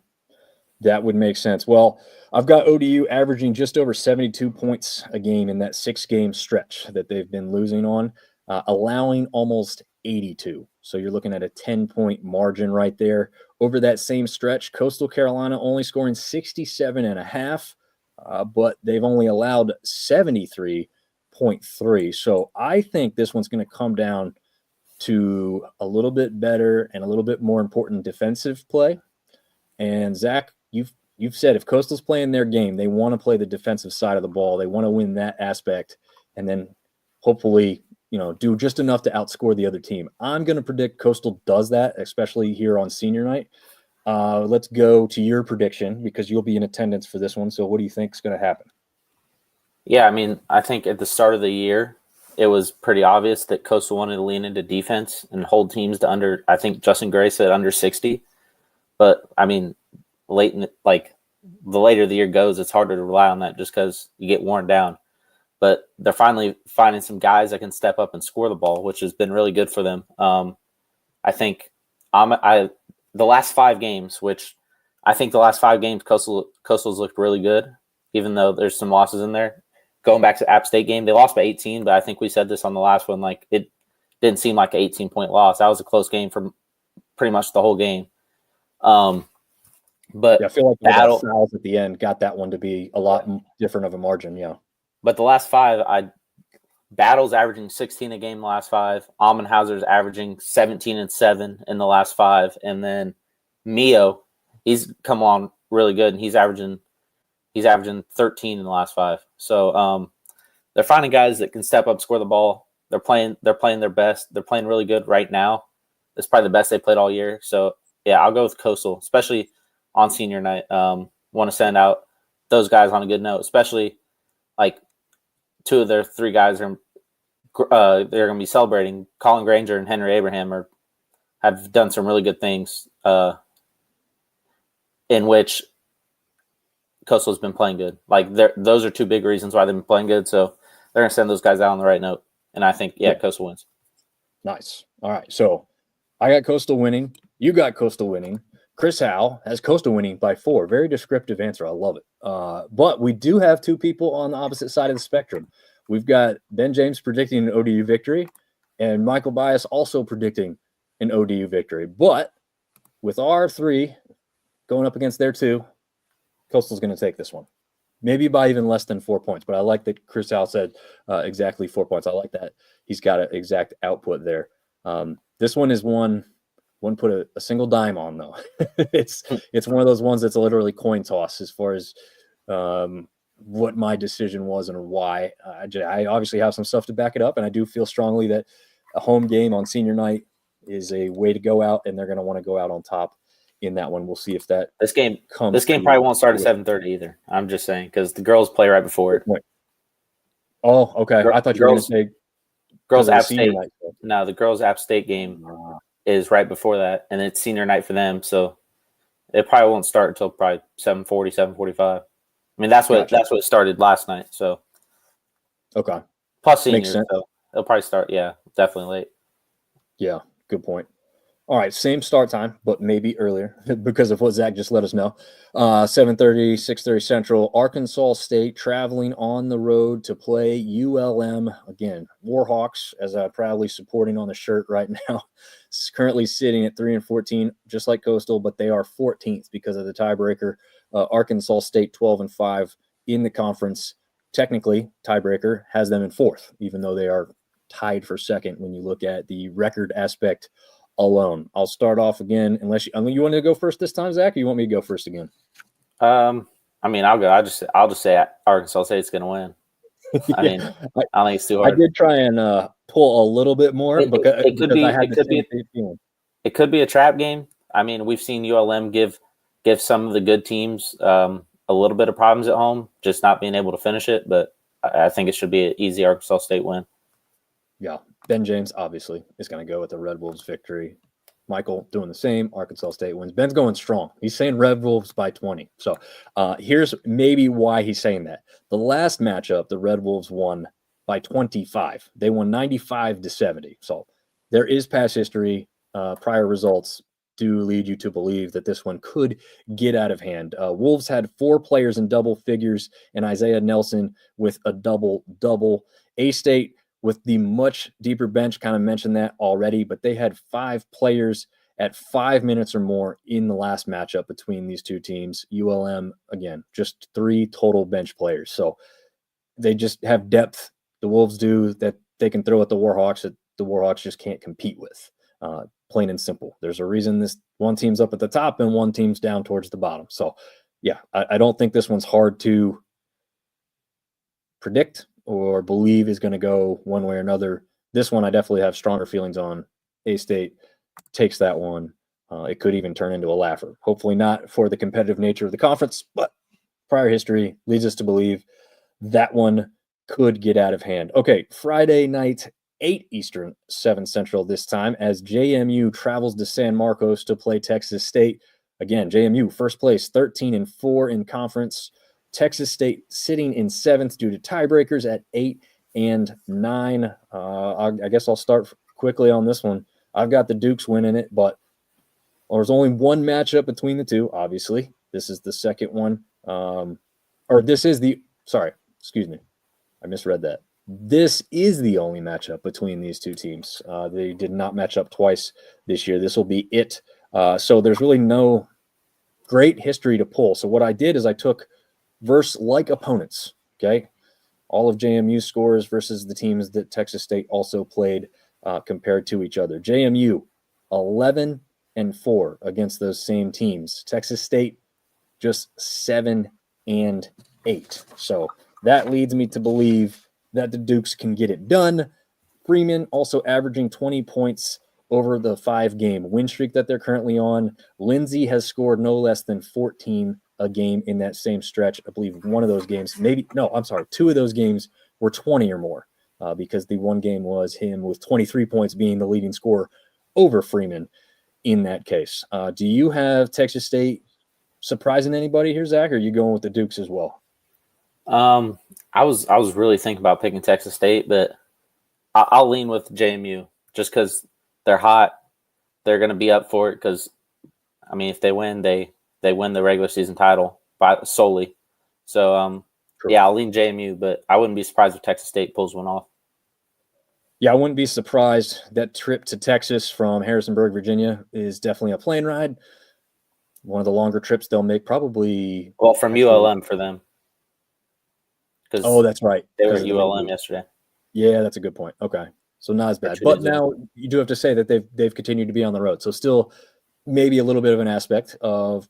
That would make sense. Well, I've got ODU averaging just over 72 points a game in that 6-game stretch that they've been losing on, allowing almost 82. So you're looking at a 10-point margin right there. Over that same stretch, Coastal Carolina only scoring 67.5, but they've only allowed 73.3. So I think this one's going to come down to a little bit better and a little bit more important defensive play. And Zach, you've said if Coastal's playing their game, they want to play the defensive side of the ball. They want to win that aspect, and then hopefully, do just enough to outscore the other team. I'm going to predict Coastal does that, especially here on senior night. Let's go to your prediction, because you'll be in attendance for this one. So what do you think is going to happen? Yeah, I mean, I think at the start of the year, it was pretty obvious that Coastal wanted to lean into defense and hold teams to under, I think Justin Gray said under 60. But, I mean, the later the year goes, it's harder to rely on that just because you get worn down. But they're finally finding some guys that can step up and score the ball, which has been really good for them. I think the last 5 games, Coastal's looked really good, even though there's some losses in there. Going back to the App State game, they lost by 18, but I think we said this on the last one, like it didn't seem like an 18-point loss. That was a close game for pretty much the whole game. But I feel like fouls at the end got that one to be a lot different of a margin. Yeah. But the last 5, Battle's averaging 16 a game the last 5. Almenhauser's averaging 17-7 in the last 5. And then Mio, he's come on really good, and he's averaging 13 in the last 5. So they're finding guys that can step up, score the ball. They're playing their best. They're playing really good right now. It's probably the best they played all year. So yeah, I'll go with Coastal, especially on senior night. Want to send out those guys on a good note, especially like two of their three guys are they're going to be celebrating. Colin Granger and Henry Abraham have done some really good things in which Coastal's been playing good. Like those are two big reasons why they've been playing good. So they're going to send those guys out on the right note. And I think, Coastal wins. Nice. All right. So I got Coastal winning. You got Coastal winning. Chris Howe has Coastal winning by 4. Very descriptive answer. I love it. But we do have two people on the opposite side of the spectrum. We've got Ben James predicting an ODU victory and Michael Bias also predicting an ODU victory. But with our 3 going up against their 2, Coastal's going to take this one. Maybe by even less than 4 points. But I like that Chris Howe said exactly 4 points. I like that he's got an exact output there. This one is one put a single dime on, though. It's one of those ones that's literally coin toss as far as what my decision was and why. I obviously have some stuff to back it up, and I do feel strongly that a home game on senior night is a way to go out, and they're going to want to go out on top in that one. We'll see if that this game probably won't start at 7:30 either. I'm just saying because the girls play right before it. Oh, okay. I thought you were going to say girls App State. No, the girls App State game is right before that, and it's senior night for them, so it probably won't start until probably 7:40, 7:45. I mean, that's what it started last night. So okay, plus seniors, so it'll probably start. Yeah, definitely late. Yeah, good point. All right, same start time, but maybe earlier because of what Zach just let us know. 7:30, 6:30 Central. Arkansas State traveling on the road to play ULM again. Warhawks, as I'm proudly supporting on the shirt right now, is currently sitting at 3-14, just like Coastal, but they are 14th because of the tiebreaker. Arkansas State 12-5 in the conference. Technically, tiebreaker has them in 4th, even though they are tied for 2nd when you look at the record aspect alone. I'll start off again, unless you want to go first this time, Zach, or you want me to go first again? I mean, I'll go. I'll just say Arkansas State's going to win. I mean, I don't think it's too hard. I did try and pull a little bit more because I had the same feeling. It could be a trap game. I mean, we've seen ULM give some of the good teams a little bit of problems at home, just not being able to finish it. But I think it should be an easy Arkansas State win. Yeah. Ben James, obviously, is going to go with the Red Wolves victory. Michael doing the same. Arkansas State wins. Ben's going strong. He's saying Red Wolves by 20. So here's maybe why he's saying that. The last matchup, the Red Wolves won by 25. They won 95-70. So there is past history. Prior results do lead you to believe that this one could get out of hand. Wolves had 4 players in double figures, and Isaiah Nelson with a double-double. A-State with the much deeper bench, kind of mentioned that already, but they had 5 players at 5 minutes or more in the last matchup between these two teams. ULM, again, just 3 total bench players. So they just have depth. The Wolves do that they can throw at the Warhawks that the Warhawks just can't compete with. Plain and simple. There's a reason this one team's up at the top and one team's down towards the bottom. So, yeah, I don't think this one's hard to predict or believe is going to go one way or another. This one I definitely have stronger feelings on. A-State takes that one. It could even turn into a laugher. Hopefully not for the competitive nature of the conference, but prior history leads us to believe that one could get out of hand. Okay, Friday night, 8 Eastern, 7 Central this time, as JMU travels to San Marcos to play Texas State. Again, JMU, first place, 13-4 in conference. Texas State sitting in 7th due to tiebreakers at 8 and 9. I guess I'll start quickly on this one. I've got the Dukes winning it, but there's only one matchup between the two, obviously. This is the second one. Excuse me. I misread that. This is the only matchup between these two teams. They did not match up twice this year. This will be it. So there's really no great history to pull. So what I did is I took verse-like opponents, okay? All of JMU's scores versus the teams that Texas State also played compared to each other. JMU, 11-4 against those same teams. Texas State, just 7-8. So that leads me to believe that the Dukes can get it done. Freeman also averaging 20 points over the 5-game win streak that they're currently on. Lindsay has scored no less than 14 a game in that same stretch. I believe one of those games, two of those games were 20 or more, because the one game was him with 23 points being the leading scorer over Freeman in that case. Do you have Texas State surprising anybody here, Zach, or are you going with the Dukes as well? I was really thinking about picking Texas State, but I'll lean with JMU just because they're hot. They're going to be up for it because, I mean, if they win, they win the regular season title solely. So, yeah, I'll lean JMU, but I wouldn't be surprised if Texas State pulls one off. Yeah, I wouldn't be surprised. That trip to Texas from Harrisonburg, Virginia is definitely a plane ride. One of the longer trips they'll make, probably. Well, from ULM for them. Oh, that's right. They were at ULM yesterday. Yeah, that's a good point. Okay. So not as bad. But now you do have to say that they've continued to be on the road. So still maybe a little bit of an aspect of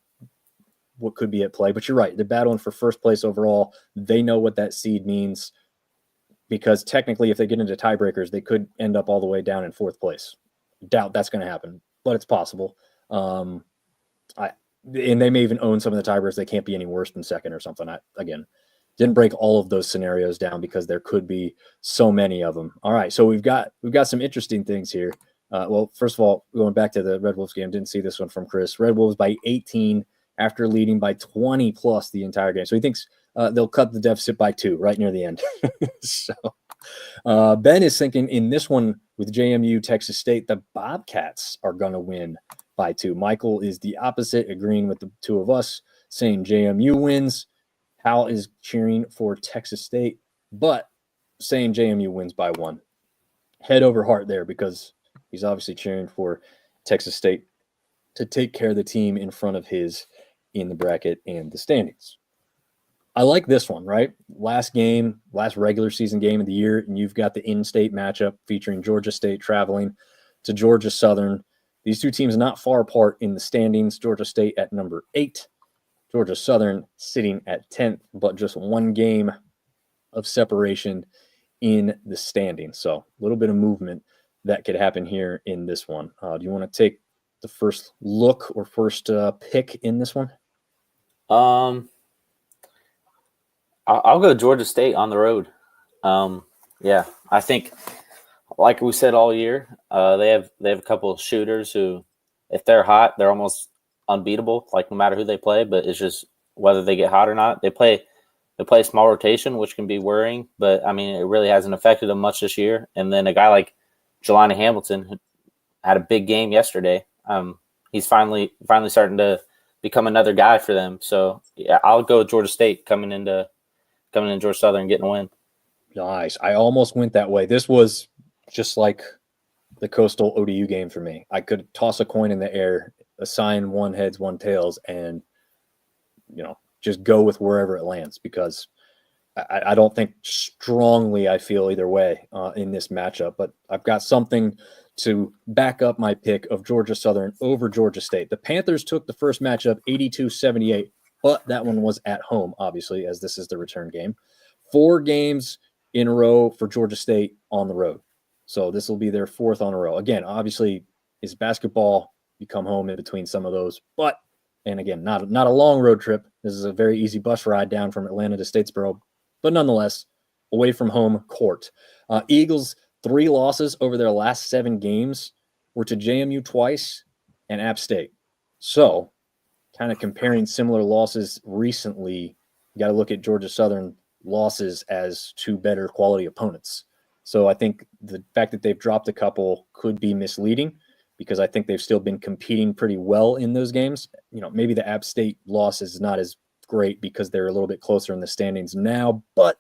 what could be at play. But you're right. They're battling for first place overall. They know what that seed means, because technically if they get into tiebreakers, they could end up all the way down in 4th place. Doubt that's going to happen, but it's possible. And they may even own some of the tiebreakers. They can't be any worse than 2nd or something. Again, didn't break all of those scenarios down because there could be so many of them. All right, so we've got some interesting things here. Well, first of all, going back to the Red Wolves game, didn't see this one from Chris. Red Wolves by 18 after leading by 20 plus the entire game. So he thinks they'll cut the deficit by 2 right near the end. So Ben is thinking in this one with JMU, Texas State, the Bobcats are going to win by 2. Michael is the opposite, agreeing with the two of us, saying JMU wins. Hal is cheering for Texas State, but saying JMU wins by 1. Head over heart there, because he's obviously cheering for Texas State to take care of the team in front of his in the bracket and the standings. I like this one, right? Last regular season game of the year, and you've got the in-state matchup featuring Georgia State traveling to Georgia Southern. These two teams not far apart in the standings. Georgia State at number 8. Georgia Southern sitting at 10th, but just 1 game of separation in the standings. So a little bit of movement that could happen here in this one. Do you want to take the first look or first pick in this one? I'll go Georgia State on the road. Yeah, I think, like we said all year, they have a couple of shooters who, if they're hot, they're almost unbeatable, like no matter who they play, but it's just whether they get hot or not. They play small rotation, which can be worrying, but I mean, it really hasn't affected them much this year. And then a guy like Jelani Hamilton, who had a big game yesterday, he's finally starting to become another guy for them. So yeah, I'll go with Georgia State coming in Georgia Southern, getting a win. Nice. I almost went that way. This was just like the Coastal ODU game for me. I could toss a coin in the air, assign 1 heads, 1 tails, and just go with wherever it lands, because I don't think strongly I feel either way in this matchup, but I've got something to back up my pick of Georgia Southern over Georgia State. The Panthers took the first matchup 82-78, but that one was at home, obviously, as this is the return game. 4 games in a row for Georgia State on the road. So this will be their 4th on a row. Again, obviously, is basketball, you come home in between some of those, but, and again, not a long road trip. This is a very easy bus ride down from Atlanta to Statesboro, but nonetheless, away from home court. Eagles, 3 losses over their last 7 games were to JMU twice and App State. So kind of comparing similar losses recently, you got to look at Georgia Southern losses as 2 better quality opponents. So I think the fact that they've dropped a couple could be misleading, because I think they've still been competing pretty well in those games. Maybe the App State loss is not as great because they're a little bit closer in the standings now. But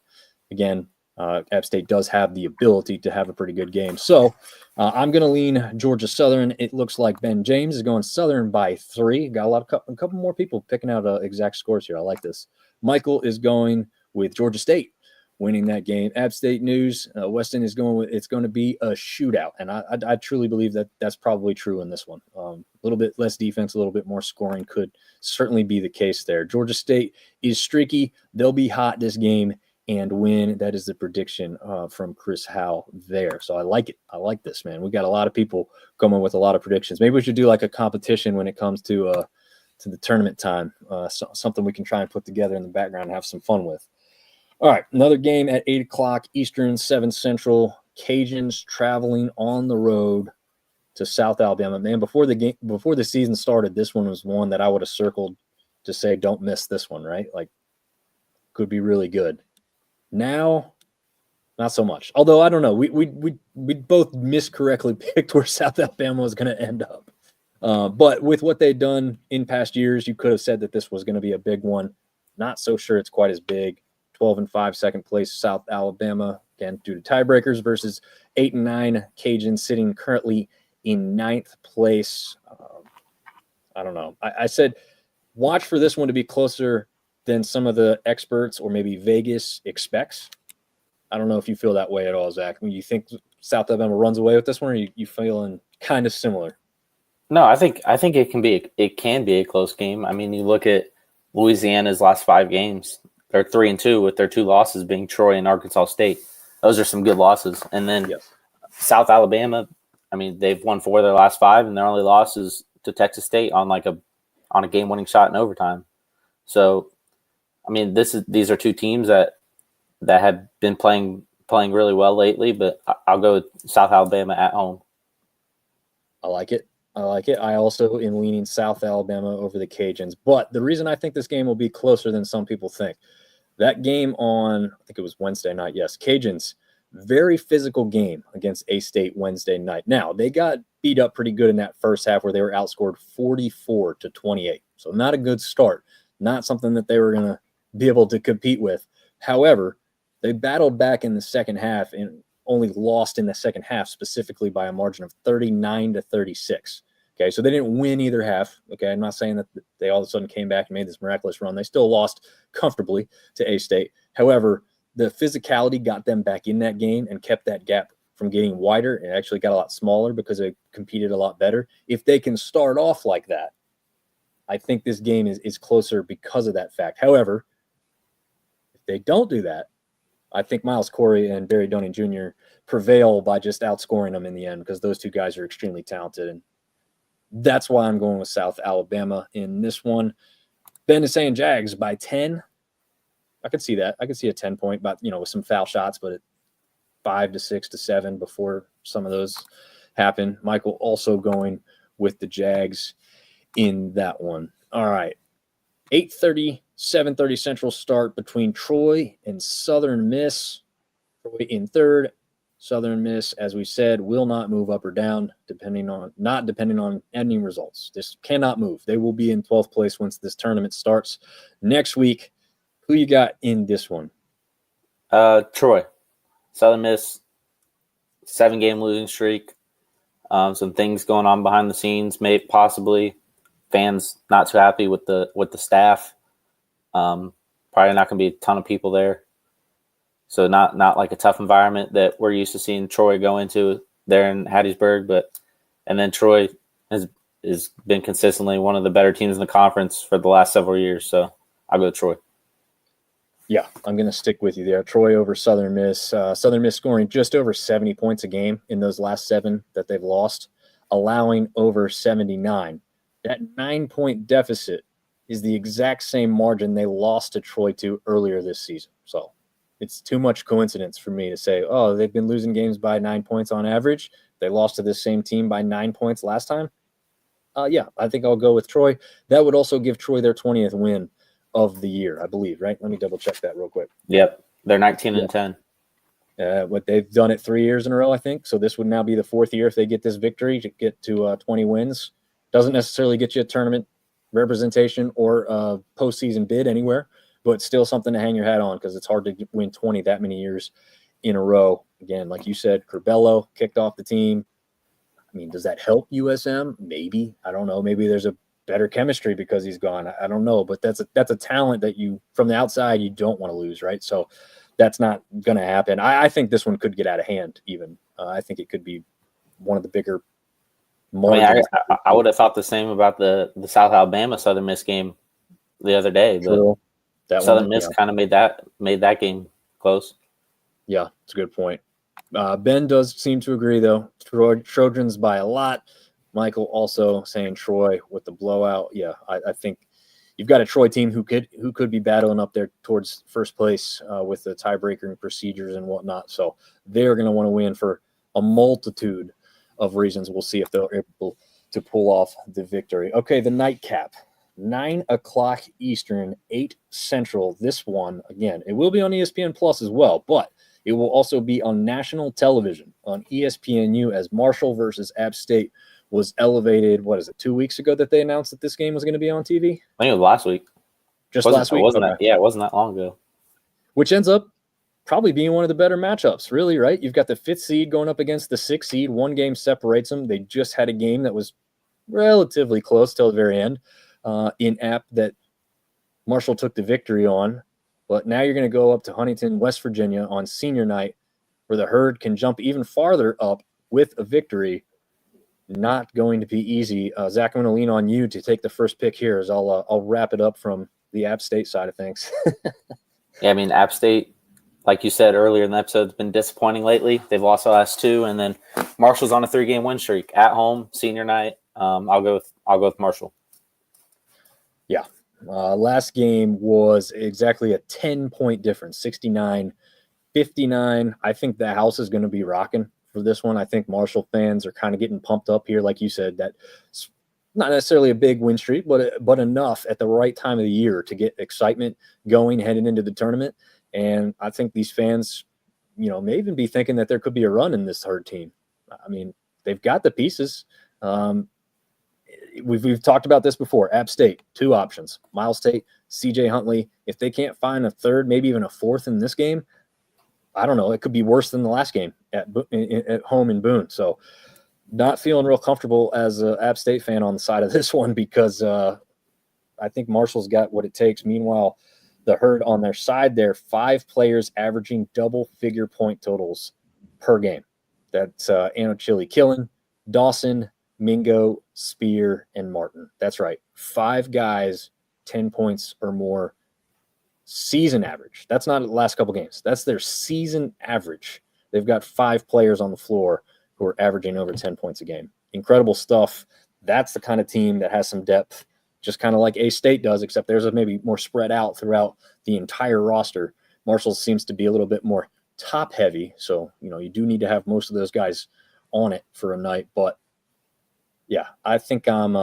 again, App State does have the ability to have a pretty good game. So I'm going to lean Georgia Southern. It looks like Ben James is going Southern by 3. Got a couple more people picking out exact scores here. I like this. Michael is going with Georgia State winning that game. App State News, Weston is going with it's going to be a shootout, and I truly believe that that's probably true in this one. A little bit less defense, a little bit more scoring could certainly be the case there. Georgia State is streaky. They'll be hot this game, and win. That is the prediction from Chris Howe there. So I like it. I like this, man. We got a lot of people coming with a lot of predictions. Maybe we should do like a competition when it comes to the tournament time. Something we can try and put together in the background and have some fun with. All right, another game at 8 o'clock Eastern, 7 Central. Cajuns traveling on the road to South Alabama. Man, before the season started, this one was one that I would have circled to say don't miss this one, right? Like, could be really good. Now, not so much. Although I don't know, we both miscorrectly picked where South Alabama was going to end up. But with what they'd done in past years, you could have said that this was going to be a big one. Not so sure it's quite as big. 12-5 second place South Alabama, again due to tiebreakers, versus 8-9 Cajuns sitting currently in 9th place. I don't know. I said watch for this one to be closer than some of the experts or maybe Vegas expects. I don't know if you feel that way at all, Zach. I mean, you think South Alabama runs away with this one, or you feeling kind of similar? No, I think it can be a close game. I mean, you look at Louisiana's last 5 games; they're 3-2 with their 2 losses being Troy and Arkansas State. Those are some good losses. And then yes. South Alabama, I mean, they've won 4 of their last 5, and their only loss is to Texas State on a game-winning shot in overtime. So, I mean, these are 2 teams that have been playing really well lately. But I'll go with South Alabama at home. I like it. I also am leaning South Alabama over the Cajuns. But the reason I think this game will be closer than some people think, that game on, I think it was Wednesday night, yes, Cajuns, very physical game against A-State Wednesday night. Now, they got beat up pretty good in that first half where they were outscored 44-28. So not a good start. Not something that they were going to be able to compete with. However, they battled back in the second half and only lost in the second half, specifically by a margin of 39-36. Okay, so they didn't win either half. Okay, I'm not saying that they all of a sudden came back and made this miraculous run. They still lost comfortably to A-State. However, the physicality got them back in that game and kept that gap from getting wider. It actually got a lot smaller because they competed a lot better. If they can start off like that, I think this game is closer because of that fact. However, if they don't do that, I think Miles Corey and Barry Dunning Jr. prevail by just outscoring them in the end because those 2 guys are extremely talented. And that's why I'm going with South Alabama in this one. Ben is saying Jags by 10. I could see that. I could see a 10-point, but with some foul shots, but at 5 to 6 to 7 before some of those happen. Michael also going with the Jags in that one. All right. 8:30, 7:30 Central start between Troy and Southern Miss. Troy in 3rd. Southern Miss, as we said, will not move up or down, not depending on any results. This cannot move. They will be in 12th place once this tournament starts next week. Who you got in this one? Troy. Southern Miss, 7-game losing streak. Some things going on behind the scenes, maybe possibly. Fans not too happy with the staff. Probably not going to be a ton of people there. So not like a tough environment that we're used to seeing Troy go into there in Hattiesburg. And then Troy has been consistently one of the better teams in the conference for the last several years. So I'll go Troy. Yeah, I'm going to stick with you there. Troy over Southern Miss. Southern Miss scoring just over 70 points a game in those last 7 that they've lost, allowing over 79. That 9-point deficit is the exact same margin they lost to Troy to earlier this season. So it's too much coincidence for me to say, oh, they've been losing games by 9 points on average. They lost to this same team by 9 points last time. Yeah, I think I'll go with Troy. That would also give Troy their 20th win of the year, I believe, right? Let me double check that real quick. Yep. They're 19-10. What they've done it 3 years in a row, I think. So this would now be the 4th year if they get this victory to get to 20 wins. Doesn't necessarily get you a tournament representation or a postseason bid anywhere, but still something to hang your hat on because it's hard to win 20 that many years in a row. Again, like you said, Curbelo kicked off the team. I mean, does that help USM? Maybe. I don't know. Maybe there's a better chemistry because he's gone. I don't know, but that's a talent that you, from the outside, you don't want to lose, right? So that's not going to happen. I think this one could get out of hand even. I think it could be one of the bigger margins. I would have thought the same about the South Alabama Southern Miss game the other day. But Southern Miss kind of made that game close. Yeah, it's a good point. Ben does seem to agree, though. Trojans by a lot. Michael also saying Troy with the blowout. Yeah, I think you've got a Troy team who could be battling up there towards first place with the tiebreaker and procedures and whatnot. So they're going to want to win for a multitude of reasons. We'll see if they're able to pull off the victory. Okay, the nightcap. 9 o'clock Eastern, 8 Central. This one, again, it will be on ESPN Plus as well, but it will also be on national television on ESPNU as Marshall versus App State was elevated. What is it, 2 weeks ago that they announced that this game was going to be on TV? I think it was last week. Just last week? Wasn't okay. It wasn't that long ago. Which ends up probably being one of the better matchups, really, right? You've got the 5th seed going up against the 6th seed. One game separates them. They just had a game that was relatively close till the very end in App that Marshall took the victory on. But now you're going to go up to Huntington, West Virginia on senior night where the Herd can jump even farther up with a victory. Not going to be easy. Zach, I'm going to lean on you to take the first pick here as I'll wrap it up from the App State side of things. Yeah, I mean, App State, like you said earlier in the episode, has been disappointing lately. They've lost the last 2, and then Marshall's on a 3-game win streak at home, senior night. I'll go with Marshall. Yeah. Last game was exactly a 10-point difference, 69-59. I think the house is going to be rocking for this one. I think Marshall fans are kind of getting pumped up here, like you said. That's not necessarily a big win streak, but enough at the right time of the year to get excitement going heading into the tournament. And I think these fans, may even be thinking that there could be a run in this Herd team. I mean, they've got the pieces. We've talked about this before. App State, 2 options. Miles Tate, CJ Huntley. If they can't find a third, maybe even a fourth in this game, I don't know. It could be worse than the last game at home in Boone. So not feeling real comfortable as an App State fan on the side of this one because I think Marshall's got what it takes. Meanwhile, the Herd on their side there, 5 players averaging double-figure point totals per game. That's Anochili Killen, Dawson, Mingo, Spear, and Martin. That's right. 5 guys, 10 points or more season average. That's not the last couple games. That's their season average. They've got 5 players on the floor who are averaging over 10 points a game. Incredible stuff. That's the kind of team that has some depth, just kind of like A-State does, except there's maybe more spread out throughout the entire roster. Marshall seems to be a little bit more top-heavy, so you do need to have most of those guys on it for a night, but yeah, I think I'm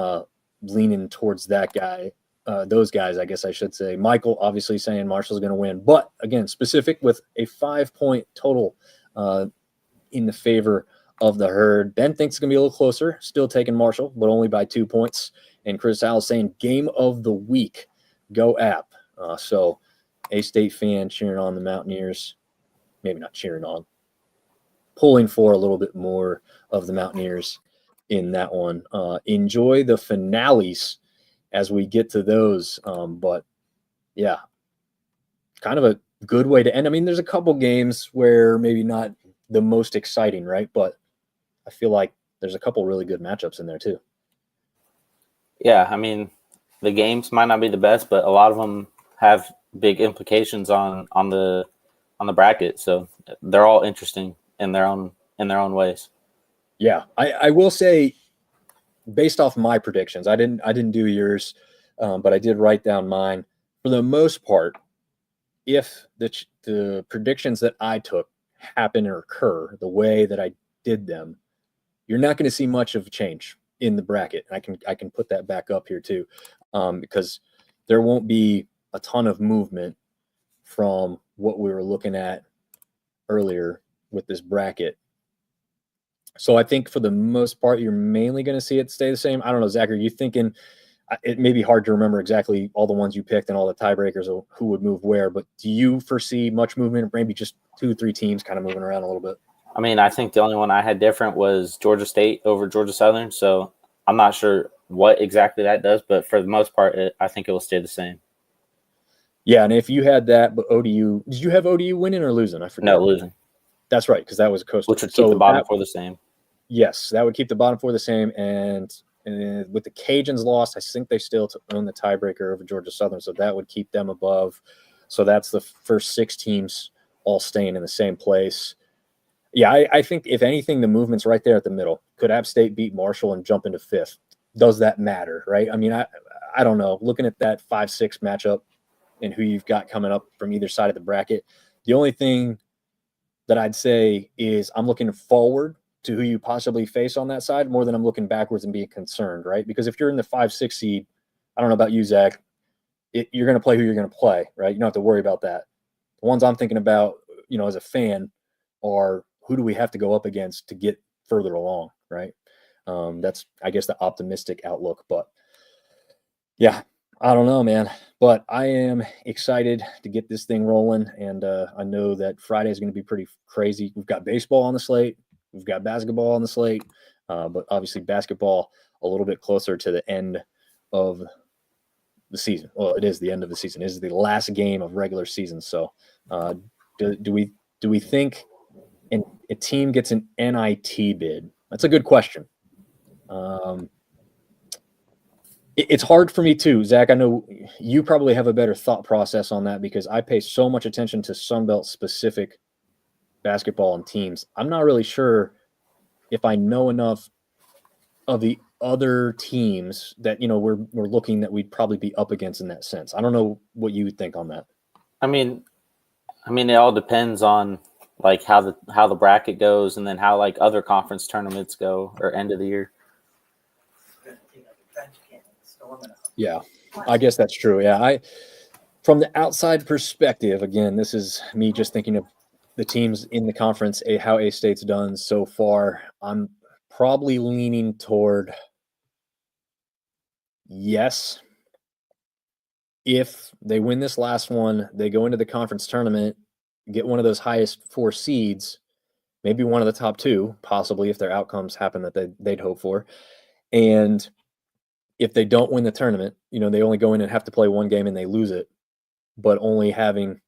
leaning towards that guy, those guys, I guess I should say. Michael obviously saying Marshall's going to win, but again, specific with a 5-point total in the favor of the Herd. Ben thinks it's going to be a little closer, still taking Marshall, but only by 2 points. And Chris Howell saying game of the week, go App. So A-State fan cheering on the Mountaineers, maybe not cheering on, pulling for a little bit more of the Mountaineers in that one. Enjoy the finales as we get to those. But yeah, kind of a good way to end. I mean, there's a couple games where maybe not the most exciting, right? But I feel like there's a couple really good matchups in there too. Yeah, I mean, the games might not be the best, but a lot of them have big implications on the bracket. So they're all interesting in their own ways. Yeah, I will say, based off my predictions, I didn't do yours, but I did write down mine. For the most part, if the predictions that I took happen or occur the way that I did them, you're not going to see much of a change in the bracket. I can put that back up here too, because there won't be a ton of movement from what we were looking at earlier with this bracket. So I think for the most part, you're mainly going to see it stay the same. I don't know, Zach, are you thinking it may be hard to remember exactly all the ones you picked and all the tiebreakers of who would move where, but do you foresee much movement, maybe just 2-3 teams kind of moving around a little bit? I mean, I think the only one I had different was Georgia State over Georgia Southern. So I'm not sure what exactly that does, but for the most part, I think it will stay the same. Yeah, and if you had that, but ODU, did you have ODU winning or losing? I forget. No, losing. That's right, because that was a coastal. Which would keep the bottom for the same. Yes, that would keep the bottom for the same. And with the Cajuns lost, I think they still own the tiebreaker over Georgia Southern, so that would keep them above. So that's the first 6 teams all staying in the same place. Yeah, I think if anything, the movement's right there at the middle. Could App State beat Marshall and jump into 5th? Does that matter, right? I mean, I don't know. Looking at that 5-6 matchup and who you've got coming up from either side of the bracket, the only thing that I'd say is I'm looking forward to who you possibly face on that side more than I'm looking backwards and being concerned, right? Because if you're in the 5-6 seed, I don't know about you, Zach, you're going to play who you're going to play, right? You don't have to worry about that. The ones I'm thinking about, as a fan, are who do we have to go up against to get further along, right? That's, I guess, the optimistic outlook. But yeah, I don't know, man. But I am excited to get this thing rolling, and I know that Friday is going to be pretty crazy. We've got baseball on the slate. We've got basketball on the slate, but obviously basketball a little bit closer to the end of the season. Well, it is the end of the season. It is the last game of regular season. So do we think a team gets an NIT bid? That's a good question. It's hard for me too, Zach. I know you probably have a better thought process on that because I pay so much attention to Sunbelt specific basketball and teams. I'm not really sure if I know enough of the other teams that we're looking that we'd probably be up against in that sense. I don't know what you would think on that. I mean, it all depends on like how the bracket goes, and then how like other conference tournaments go or end of the year. Yeah, I guess that's true. Yeah, from the outside perspective, again, this is me just thinking of the teams in the conference, how A-State's done so far. I'm probably leaning toward yes. If they win this last one, they go into the conference tournament, get one of those highest 4 seeds, maybe one of the top 2, possibly if their outcomes happen that they'd hope for. And if they don't win the tournament, they only go in and have to play one game and they lose it, but only having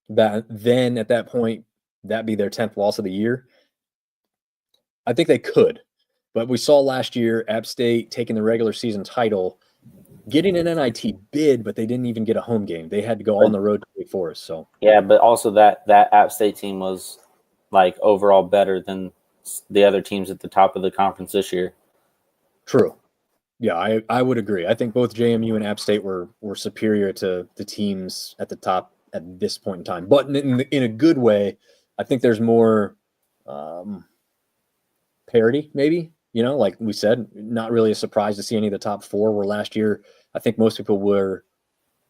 that, then at that point, that be their 10th loss of the year. I think they could, but we saw last year App State taking the regular season title, getting an NIT bid, but they didn't even get a home game. They had to go on the road to Wake Forest. So yeah, but also that App State team was like overall better than the other teams at the top of the conference this year. True. Yeah, I would agree. I think both JMU and App State were superior to the teams at the top at this point in time. But in a good way, I think there's more parity, maybe. Like we said, not really a surprise to see any of the top 4, where last year I think most people were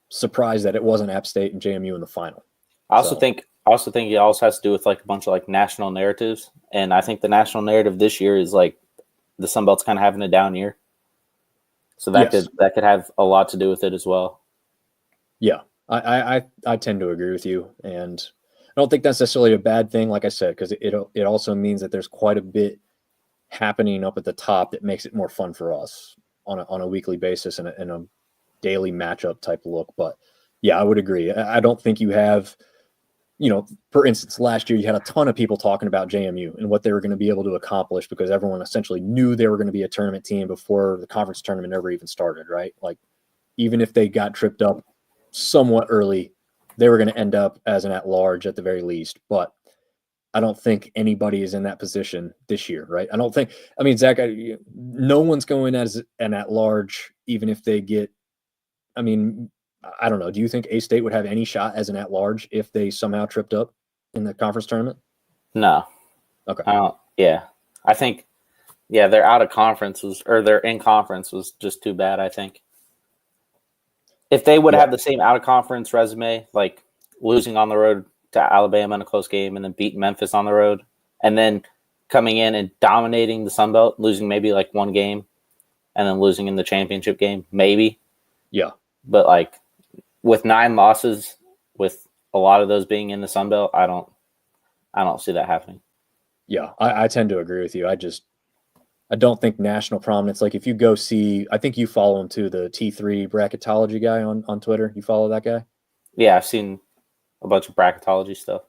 surprised that it wasn't App State and JMU in the final. I also think it also has to do with like a bunch of like national narratives. And I think the national narrative this year is like the Sun Belt's kind of having a down year. So that could have a lot to do with it as well. Yeah, I tend to agree with you, and I don't think that's necessarily a bad thing, like I said, because it also means that there's quite a bit happening up at the top that makes it more fun for us on a weekly basis and a daily matchup type look. But yeah, I would agree. I don't think you have, for instance, last year you had a ton of people talking about JMU and what they were going to be able to accomplish because everyone essentially knew they were going to be a tournament team before the conference tournament ever even started, right? Like, even if they got tripped up somewhat early, they were going to end up as an at-large at the very least. But I don't think anybody is in that position this year, right? Zach, no one's going as an at-large, even if they get, I don't know. Do you think A-State would have any shot as an at-large if they somehow tripped up in the conference tournament? No. Okay. Yeah. I think, their out of conference or their in conference was just too bad, I think. If they would have the same out of conference resume, like losing on the road to Alabama in a close game and then beating Memphis on the road, and then coming in and dominating the Sun Belt, losing maybe like one game, and then losing in the championship game, maybe. Yeah. But like with 9 losses, with a lot of those being in the Sun Belt, I don't see that happening. Yeah, I tend to agree with you. I don't think national prominence, like if you go see, I think you follow him too, the T3 bracketology guy on Twitter. You follow that guy? Yeah, I've seen a bunch of bracketology stuff.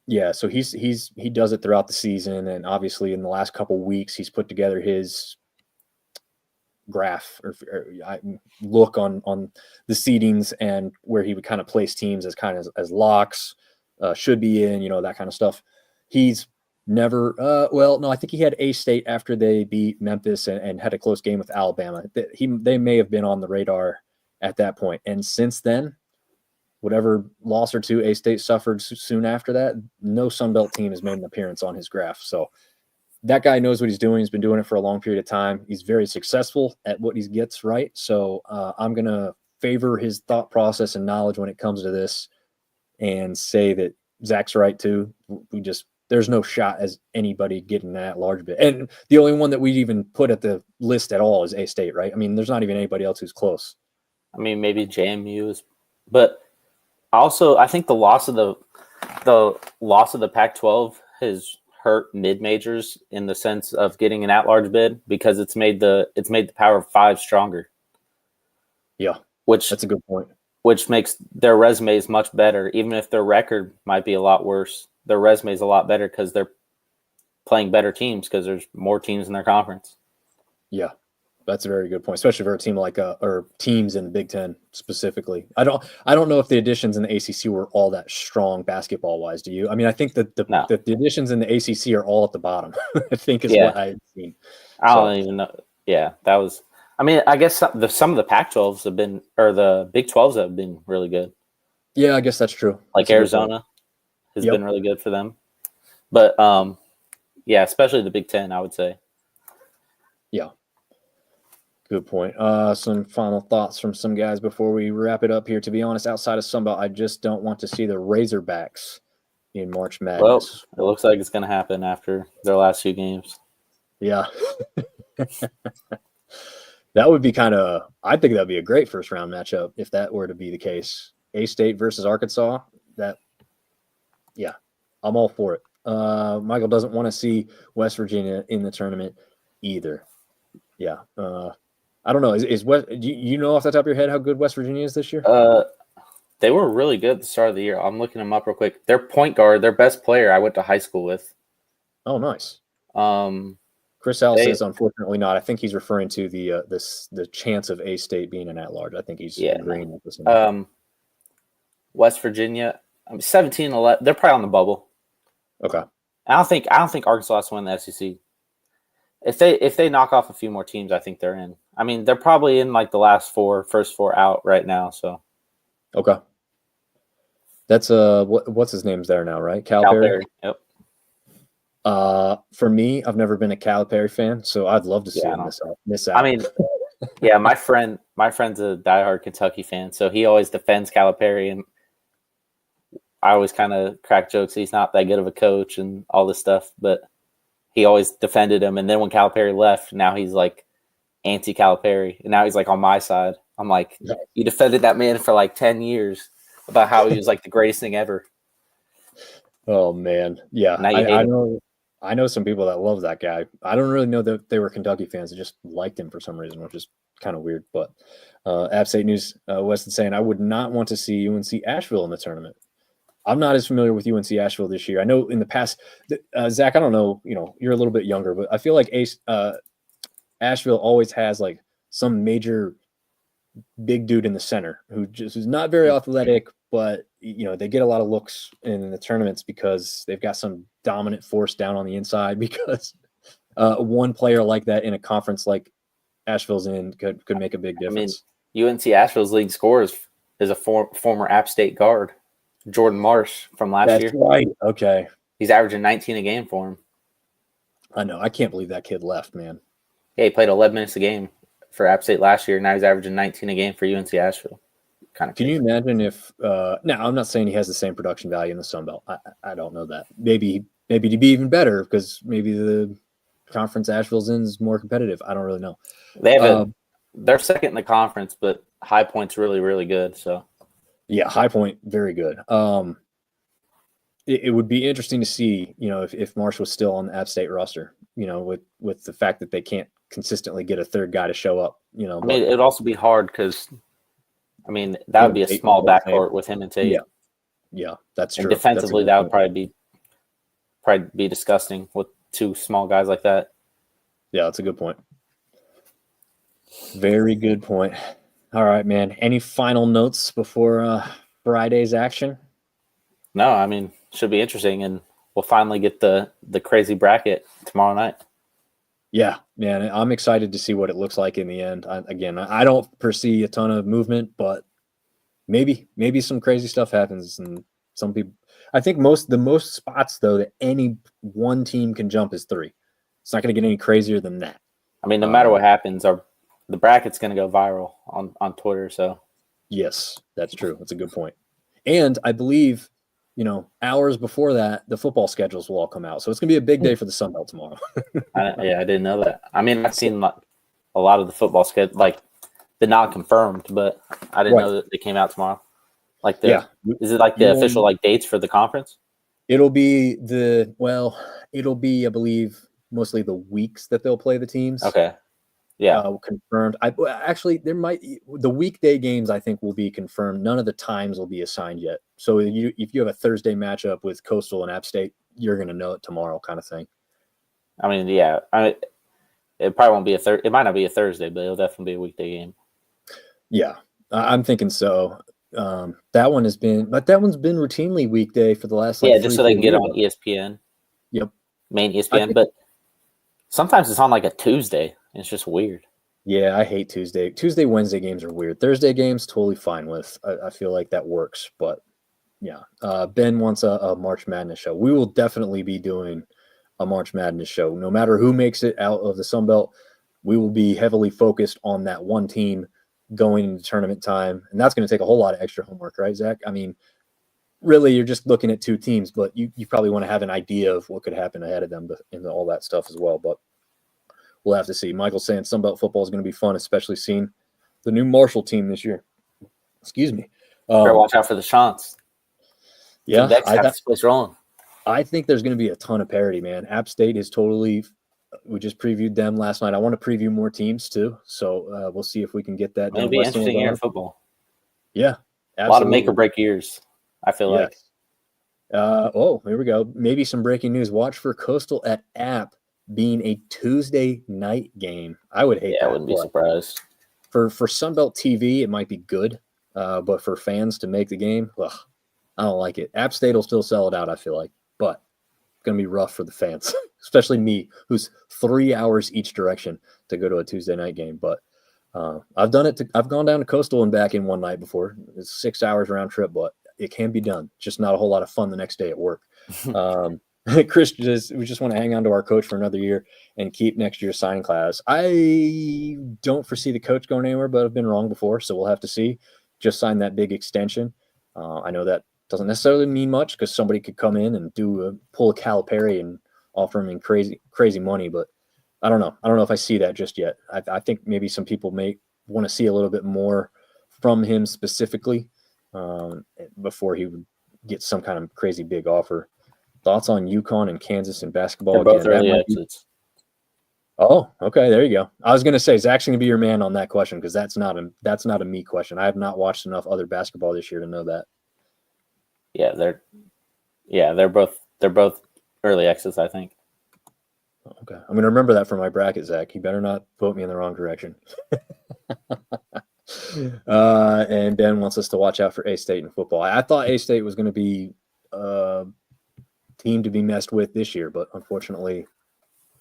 Yeah, so he does it throughout the season, and obviously in the last couple weeks he's put together his graph or look on the seedings and where he would kind of place teams as kind of as locks, should be in, that kind of stuff. He's never, no, I think he had A-State after they beat Memphis and had a close game with Alabama. They may have been on the radar at that point. And since then, whatever loss or two A-State suffered soon after that, no Sun Belt team has made an appearance on his graph. So that guy knows what he's doing. He's been doing it for a long period of time. He's very successful at what he gets right. So I'm going to favor his thought process and knowledge when it comes to this and say that Zac's right too. There's no shot as anybody getting that large bid. And the only one that we'd even put at the list at all is A-State, right? I mean, there's not even anybody else who's close. I mean, maybe JMU is, but also I think the loss of the Pac-12 has hurt mid-majors in the sense of getting an at-large bid because it's made the Power 5 stronger. Yeah, that's a good point. Which makes their resumes much better, even if their record might be a lot worse. Their resume is a lot better because they're playing better teams because there's more teams in their conference. Yeah, that's a very good point, especially for a team like or teams in the Big Ten specifically. I don't know if the additions in the ACC were all that strong basketball wise. Do you? I mean, I think that the additions in the ACC are all at the bottom. I think is what I had seen. I don't even know. Yeah, that was. I mean, I guess some of the Pac-12s have been, or the Big 12s have been really good. Yeah, I guess that's true. Like Arizona has been really good for them. But, yeah, especially the Big 10, I would say. Yeah. Good point. Some final thoughts from some guys before we wrap it up here. To be honest, outside of Sunbelt, I just don't want to see the Razorbacks in March Madness. Well, it looks like it's going to happen after their last few games. Yeah. That would be I think that'd be a great first round matchup if that were to be the case. A-State versus Arkansas. I'm all for it. Michael doesn't want to see West Virginia in the tournament either. Yeah. I don't know. Is West? Do you know off the top of your head how good West Virginia is this year? They were really good at the start of the year. I'm looking them up real quick. Their point guard, their best player, I went to high school with. Oh, nice. Chris Al says, unfortunately not. I think he's referring to the chance of A-State being an at-large. I think he's agreeing with this. West Virginia, 17-11. They're probably on the bubble. Okay. I don't think Arkansas has to win the SEC. If they knock off a few more teams, I think they're in. I mean, they're probably in like the first four out right now. So. Okay. That's what's his name's there now, right? Calipari. Yep. For me, I've never been a Calipari fan, so I'd love to see him miss out. I mean, yeah, my friend's a diehard Kentucky fan, so he always defends Calipari, and I always kind of crack jokes. He's not that good of a coach and all this stuff, but he always defended him. And then when Calipari left, now he's like anti-Calipari, and now he's like on my side. I'm like, you defended that man for like 10 years about how he was like the greatest thing ever. Oh man, yeah, I know some people that love that guy. I don't really know that they were Kentucky fans. They just liked him for some reason, which is kind of weird. But App State News, Weston saying, I would not want to see UNC Asheville in the tournament. I'm not as familiar with UNC Asheville this year. I know in the past, Zach, I don't know, you're a little bit younger, but I feel like Asheville always has like some major big dude in the center who's not very athletic, but they get a lot of looks in the tournaments because they've got some dominant force down on the inside, because one player like that in a conference like Asheville's in could make a big difference. I mean, UNC Asheville's leading scorer is a former App State guard, Jordan Marsh from last year. That's right. Okay. He's averaging 19 a game for him. I know. I can't believe that kid left, man. Yeah, he played 11 minutes a game for App State last year. Now he's averaging 19 a game for UNC Asheville. Kind of. Can you imagine if? Now, I'm not saying he has the same production value in the Sun Belt. I don't know that. Maybe to be even better, because maybe the conference Asheville's in is more competitive. I don't really know. They have they're second in the conference, but High Point's really, really good. So. Yeah, High Point, very good. It would be interesting to see, if Marsh was still on the App State roster, with the fact that they can't consistently get a third guy to show up, I mean, it'd also be hard because, that would be a small backcourt with him and Tate. Yeah, that's true. And defensively, that would probably be disgusting with two small guys like that. Yeah, that's a good point. Very good point. All right, man. Any final notes before Friday's action? No, I mean, should be interesting, and we'll finally get the crazy bracket tomorrow night. Yeah, man, I'm excited to see what it looks like in the end. I don't foresee a ton of movement, but maybe some crazy stuff happens, and some people. I think the most spots though that any one team can jump is 3. It's not going to get any crazier than that. I mean, no matter what happens, the bracket's going to go viral on Twitter. So yes, that's true. That's a good point. And I believe, hours before that, the football schedules will all come out. So it's going to be a big day for the Sun Belt tomorrow. I didn't know that. I mean, I've seen a lot of the football schedule, like the not confirmed, but I didn't know that they came out tomorrow. Like is it like the official like dates for the conference? It'll be I believe, mostly the weeks that they'll play the teams. Okay. Yeah. Confirmed. The weekday games I think will be confirmed. None of the times will be assigned yet. So if you have a Thursday matchup with Coastal and App State, you're going to know it tomorrow, kind of thing. I mean, yeah. It probably won't be it might not be a Thursday, but it'll definitely be a weekday game. Yeah, I'm thinking so. That one's been routinely weekday for the last just so they can get on ESPN. Yep, main ESPN, but sometimes it's on like a Tuesday. It's just weird. Yeah, I hate Tuesday. Wednesday games are weird. Thursday games, totally fine with. I feel like that works, but yeah. Ben wants a March Madness show. We will definitely be doing a March Madness show. No matter who makes it out of the Sun Belt, we will be heavily focused on that one team going into tournament time. And that's going to take a whole lot of extra homework, right, Zach? I mean, really, you're just looking at 2 teams, but you probably want to have an idea of what could happen ahead of them and all that stuff as well. But we'll have to see. Michael's saying Sun Belt football is going to be fun, especially seeing the new Marshall team this year. Excuse me. Better watch out for the shots. Yeah, this place rolling. I think there's going to be a ton of parity, man. App State is totally. We just previewed them last night. I want to preview more teams too, so we'll see if we can get that. It'll be interesting year in football. Yeah, absolutely. A lot of make or break years. I feel like. Here we go. Maybe some breaking news. Watch for Coastal at App being a Tuesday night game. I would hate that. I wouldn't be surprised. For Sunbelt TV, it might be good, but for fans to make the game, I don't like it. App State will still sell it out, I feel like, but it's going to be rough for the fans, especially me, who's 3 hours each direction to go to a Tuesday night game. But I've done it. I've gone down to Coastal and back in one night before. It's 6 hours round trip, but it can be done. Just not a whole lot of fun the next day at work. Chris, we just want to hang on to our coach for another year and keep next year's signing class. I don't foresee the coach going anywhere, but I've been wrong before, so we'll have to see. Just sign that big extension. I know that doesn't necessarily mean much because somebody could come in and pull a Calipari and offer him crazy money, but I don't know. I don't know if I see that just yet. I think maybe some people may want to see a little bit more from him specifically before he would get some kind of crazy big offer. Thoughts on UConn and Kansas in basketball? They're both early exits. Oh, okay. There you go. I was going to say Zach's going to be your man on that question because that's not a me question. I have not watched enough other basketball this year to know that. They're both early exits, I think. Okay, I'm going to remember that for my bracket, Zach. You better not vote me in the wrong direction. And Ben wants us to watch out for A-State in football. I thought A-State was going to be team to be messed with this year, but unfortunately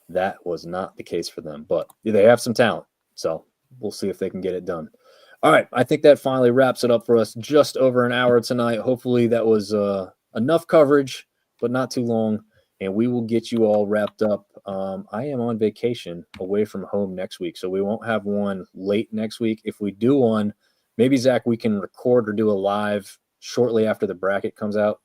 that was not the case for them. But they have some talent, so we'll see if they can get it done. All right, I think that finally wraps it up for us. Just over an hour tonight. Hopefully that was enough coverage, but not too long, and we will get you all wrapped up. I am on vacation away from home next week, so we won't have one late next week. If we do one, maybe, Zach, we can record or do a live shortly after the bracket comes out.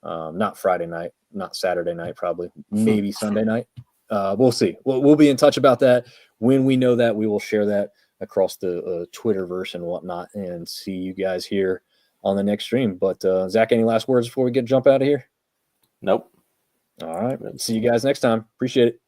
Not Friday night, not Saturday night, probably. Maybe Sunday night. We'll see. We'll be in touch about that. When we know that, we will share that across the Twitterverse and whatnot and see you guys here on the next stream. But, Zach, any last words before we jump out of here? Nope. All right. See you guys next time. Appreciate it.